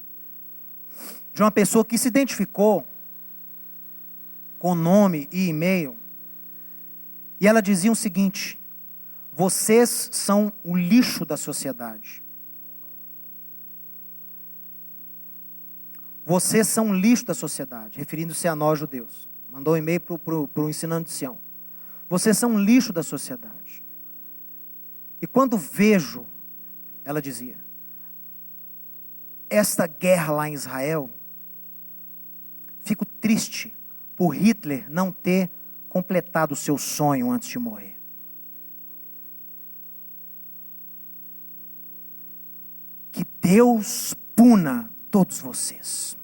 de uma pessoa que se identificou com nome e e-mail, e ela dizia o seguinte: vocês são o lixo da sociedade. Vocês são um lixo da sociedade, referindo-se a nós judeus. Mandou um e-mail para o Ensinando de Sião. Vocês são um lixo da sociedade. E quando vejo, ela dizia, esta guerra lá em Israel, fico triste por Hitler não ter completado o seu sonho antes de morrer. Que Deus puna todos vocês.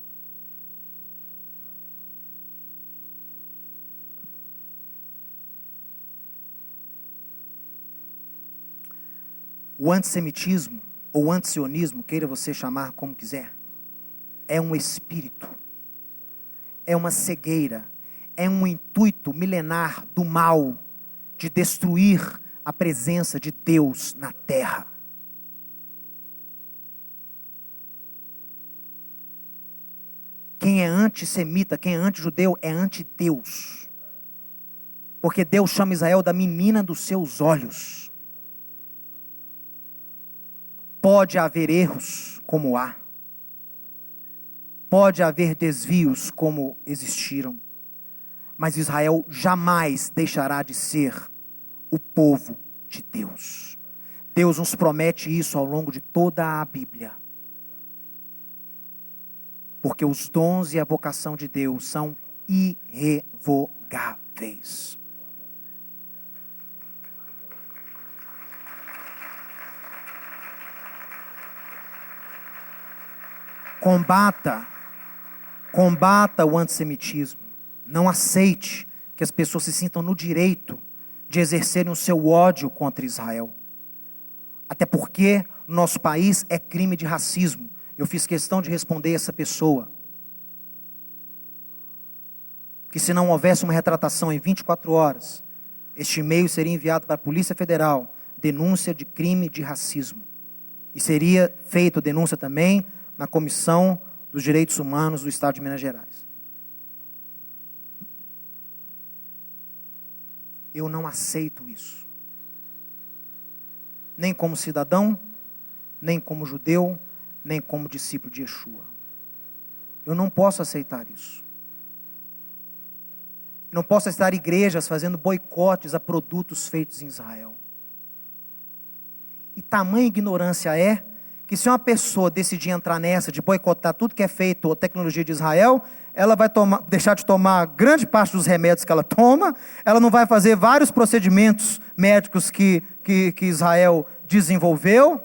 O antissemitismo, ou antisionismo, queira você chamar como quiser, é um espírito, é uma cegueira, é um intuito milenar do mal de destruir a presença de Deus na terra. Quem é antissemita, quem é antijudeu, é anti-Deus. Porque Deus chama Israel da menina dos seus olhos. Pode haver erros como há. Pode haver desvios como existiram. Mas Israel jamais deixará de ser o povo de Deus. Deus nos promete isso ao longo de toda a Bíblia. Porque os dons e a vocação de Deus são irrevogáveis. Combata o antissemitismo. Não aceite que as pessoas se sintam no direito de exercerem o seu ódio contra Israel. Até porque no nosso país é crime de racismo. Eu fiz questão de responder essa pessoa. Que se não houvesse uma retratação em 24 horas, este e-mail seria enviado para a Polícia Federal, denúncia de crime de racismo. E seria feita denúncia também na Comissão dos Direitos Humanos do Estado de Minas Gerais. Eu não aceito isso. Nem como cidadão, nem como judeu, nem como discípulo de Yeshua. Eu não posso aceitar isso. Eu não posso aceitar igrejas fazendo boicotes a produtos feitos em Israel. E tamanha ignorância é que se uma pessoa decidir entrar nessa de boicotar tudo que é feito a tecnologia de Israel, ela vai deixar de tomar grande parte dos remédios que ela toma, ela não vai fazer vários procedimentos médicos que Israel desenvolveu,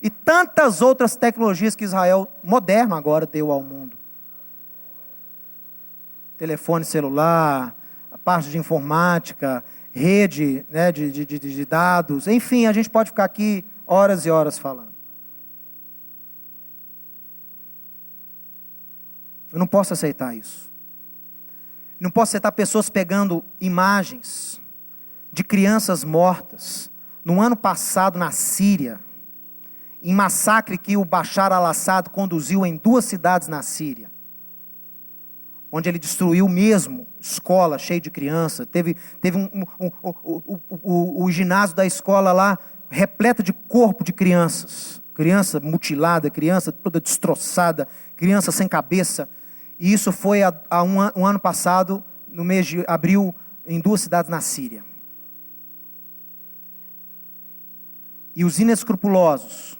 e tantas outras tecnologias que Israel moderno agora deu ao mundo. Telefone celular, a parte de informática, rede, né, de dados, enfim, a gente pode ficar aqui horas e horas falando. Eu não posso aceitar isso. Não posso aceitar pessoas pegando imagens de crianças mortas no ano passado na Síria, em massacre que o Bashar al-Assad conduziu em 2 cidades na Síria, onde ele destruiu mesmo escola cheia de crianças. Teve o ginásio da escola lá repleto de corpo de crianças, criança mutilada, criança toda destroçada, criança sem cabeça. E isso foi há um ano passado, no mês de abril, em 2 cidades na Síria. E os inescrupulosos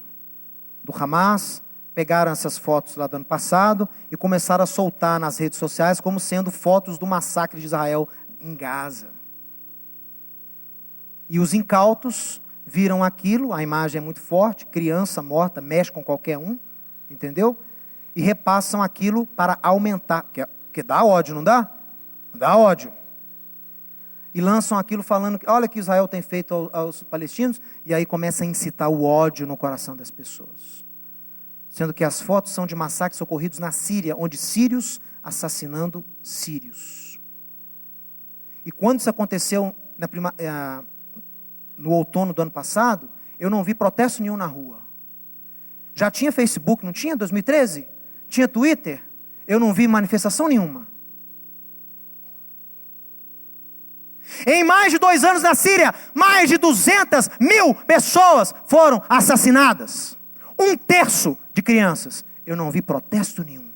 do Hamas pegaram essas fotos lá do ano passado e começaram a soltar nas redes sociais como sendo fotos do massacre de Israel em Gaza. E os incautos viram aquilo, a imagem é muito forte, criança morta, mexe com qualquer um, entendeu? E repassam aquilo para aumentar, que dá ódio, não dá? Dá ódio. E lançam aquilo falando, olha o que Israel tem feito aos palestinos, e aí começa a incitar o ódio no coração das pessoas. Sendo que as fotos são de massacres ocorridos na Síria, onde sírios assassinando sírios. E quando isso aconteceu no outono do ano passado, eu não vi protesto nenhum na rua. Já tinha Facebook, não tinha? 2013? Tinha Twitter? Eu não vi manifestação nenhuma. Em mais de 2 anos na Síria, mais de 200.000 pessoas foram assassinadas. 1/3 de crianças. Eu não vi protesto nenhum.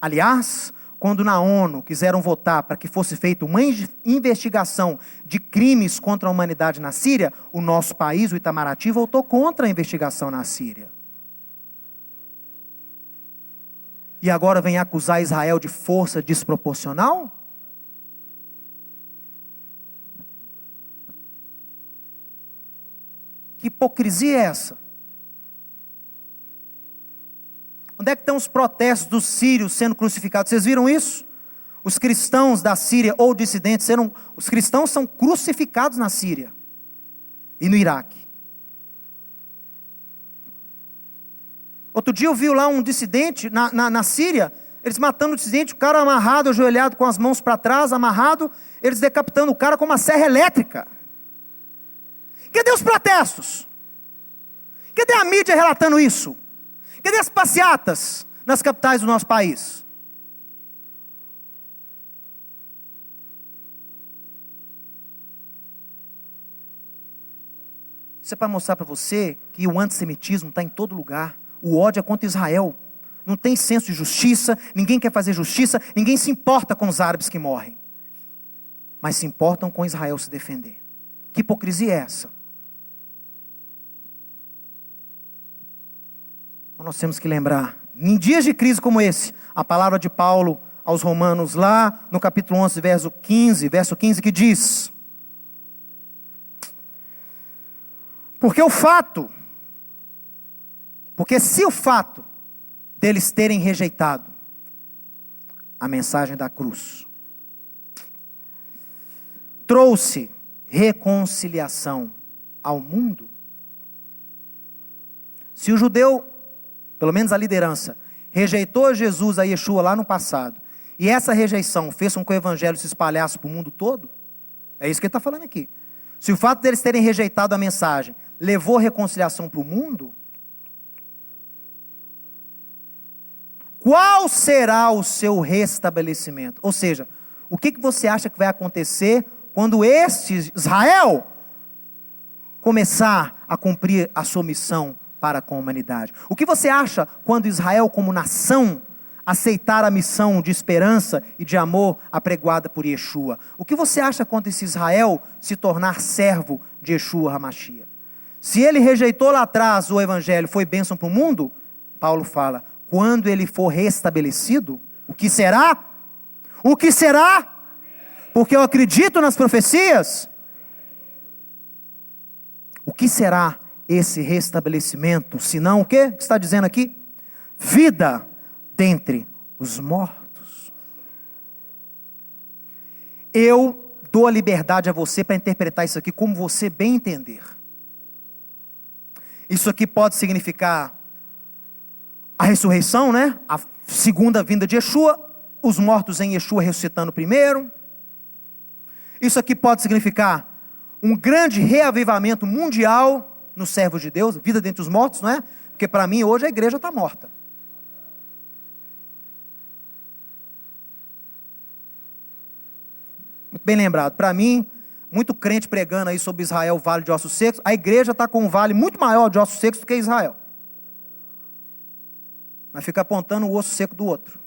Aliás, quando na ONU quiseram votar para que fosse feita uma investigação de crimes contra a humanidade na Síria, o nosso país, o Itamaraty, votou contra a investigação na Síria. E agora vem acusar Israel de força desproporcional? Que hipocrisia é essa? Onde é que estão os protestos dos sírios sendo crucificados? Vocês viram isso? Os cristãos da Síria ou dissidentes, os cristãos são crucificados na Síria e no Iraque. Outro dia eu vi lá um dissidente na Síria, eles matando o dissidente, o cara amarrado, ajoelhado com as mãos para trás, amarrado, eles decapitando o cara com uma serra elétrica. Cadê os protestos? Cadê a mídia relatando isso? Cadê as passeatas nas capitais do nosso país? Isso é para mostrar para você que o antissemitismo está em todo lugar. O ódio é contra Israel. Não tem senso de justiça, ninguém quer fazer justiça, ninguém se importa com os árabes que morrem. Mas se importam com Israel se defender. Que hipocrisia é essa? Então nós temos que lembrar, em dias de crise como esse, a palavra de Paulo aos Romanos lá no capítulo 11, verso 15 que diz: porque se o fato deles terem rejeitado a mensagem da cruz trouxe reconciliação ao mundo, se o judeu, pelo menos a liderança, rejeitou Jesus, a Yeshua lá no passado, e essa rejeição fez com que o evangelho se espalhasse para o mundo todo, é isso que ele está falando aqui. Se o fato deles terem rejeitado a mensagem levou reconciliação para o mundo, qual será o seu restabelecimento? Ou seja, o que você acha que vai acontecer quando este Israel começar a cumprir a sua missão para com a humanidade. O que você acha quando Israel, como nação, aceitar a missão de esperança e de amor apregoada por Yeshua? O que você acha quando esse Israel se tornar servo de Yeshua HaMashiach? Se ele rejeitou lá atrás o evangelho, foi bênção para o mundo, Paulo fala, quando ele for restabelecido, o que será? O que será? Porque eu acredito nas profecias. O que será esse restabelecimento? Senão o quê? O que está dizendo aqui? Vida dentre os mortos. Eu dou a liberdade a você para interpretar isso aqui como você bem entender. Isso aqui pode significar a ressurreição, né? A segunda vinda de Yeshua, os mortos em Yeshua ressuscitando primeiro. Isso aqui pode significar um grande reavivamento mundial nos servos de Deus, vida dentre os mortos, não é? Porque para mim hoje a igreja está morta. Muito bem lembrado. Para mim, muito crente pregando aí sobre Israel, vale de ossos secos, a igreja está com um vale muito maior de ossos secos do que Israel. Mas fica apontando o osso seco do outro.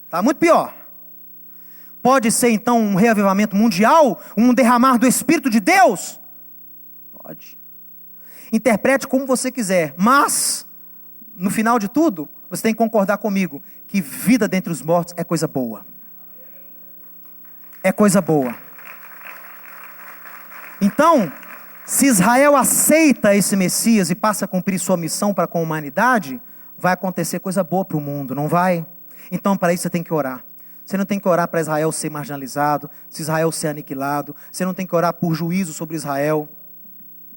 Está muito pior. Pode ser então um reavivamento mundial, um derramar do Espírito de Deus? Pode. Interprete como você quiser, mas, no final de tudo, você tem que concordar comigo, que vida dentre os mortos é coisa boa. É coisa boa. Então, se Israel aceita esse Messias e passa a cumprir sua missão para com a humanidade, vai acontecer coisa boa para o mundo, não vai? Então, para isso você tem que orar. Você não tem que orar para Israel ser marginalizado, se Israel ser aniquilado. Você não tem que orar por juízo sobre Israel.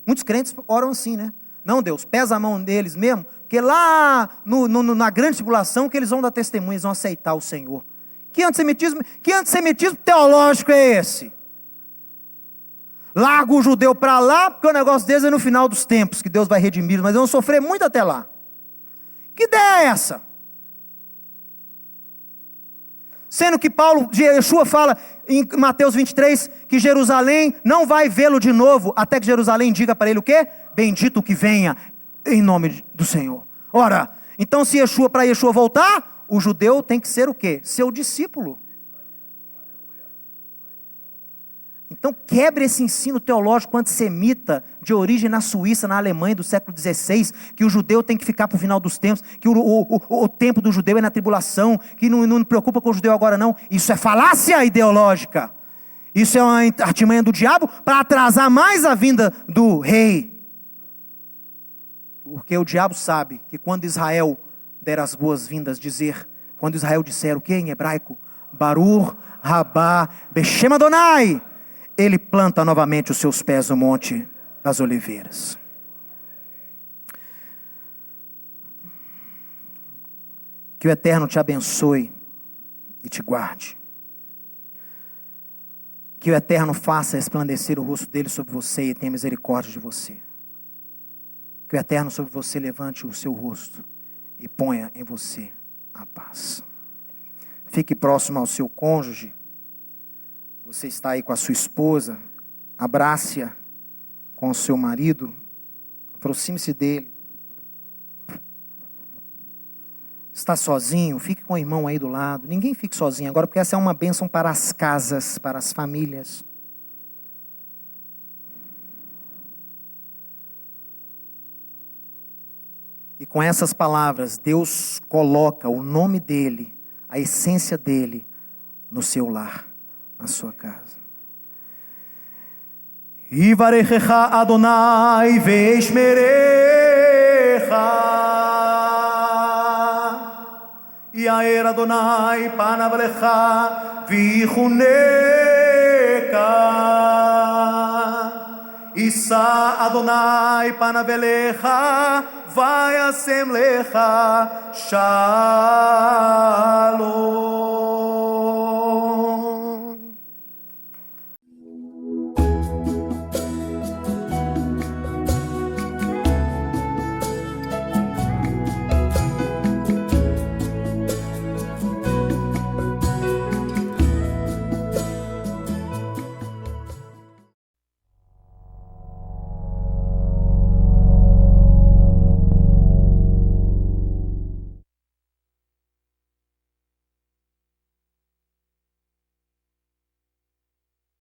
Muitos crentes oram assim, né? Não, Deus, pesa a mão deles mesmo, porque lá na grande tribulação que eles vão dar testemunho, eles vão aceitar o Senhor. Que antissemitismo teológico é esse? Larga o judeu para lá, porque o negócio deles é no final dos tempos, que Deus vai redimir, mas eles vão sofrer muito até lá. Que ideia é essa? Sendo que Yeshua fala em Mateus 23, que Jerusalém não vai vê-lo de novo, até que Jerusalém diga para ele o quê? Bendito que venha, em nome do Senhor. Ora, então se para Yeshua voltar, o judeu tem que ser o quê? Seu discípulo. Então quebre esse ensino teológico antissemita, de origem na Suíça, na Alemanha do século XVI, que o judeu tem que ficar para o final dos tempos, que o tempo do judeu é na tribulação, que não preocupa com o judeu agora não. Isso é falácia ideológica. Isso é uma artimanha do diabo para atrasar mais a vinda do rei. Porque o diabo sabe que quando Israel der as boas-vindas, quando Israel disser o que em hebraico? Baruch Rabá Beshem Adonai, ele planta novamente os seus pés no Monte das Oliveiras. Que o Eterno te abençoe e te guarde. Que o Eterno faça resplandecer o rosto dele sobre você e tenha misericórdia de você. Que o Eterno sobre você levante o seu rosto e ponha em você a paz. Fique próximo ao seu cônjuge. Você está aí com a sua esposa, abrace-a com o seu marido, aproxime-se dele. Está sozinho, fique com o irmão aí do lado. Ninguém fique sozinho agora, porque essa é uma bênção para as casas, para as famílias. E com essas palavras, Deus coloca o nome dele, a essência dele, no seu lar, na sua casa. Yivarechecha Adonai veishmerecha, Yair Adonai panav lecha vichuneka, Isa Adonai panav elecha vayasem lecha shalom.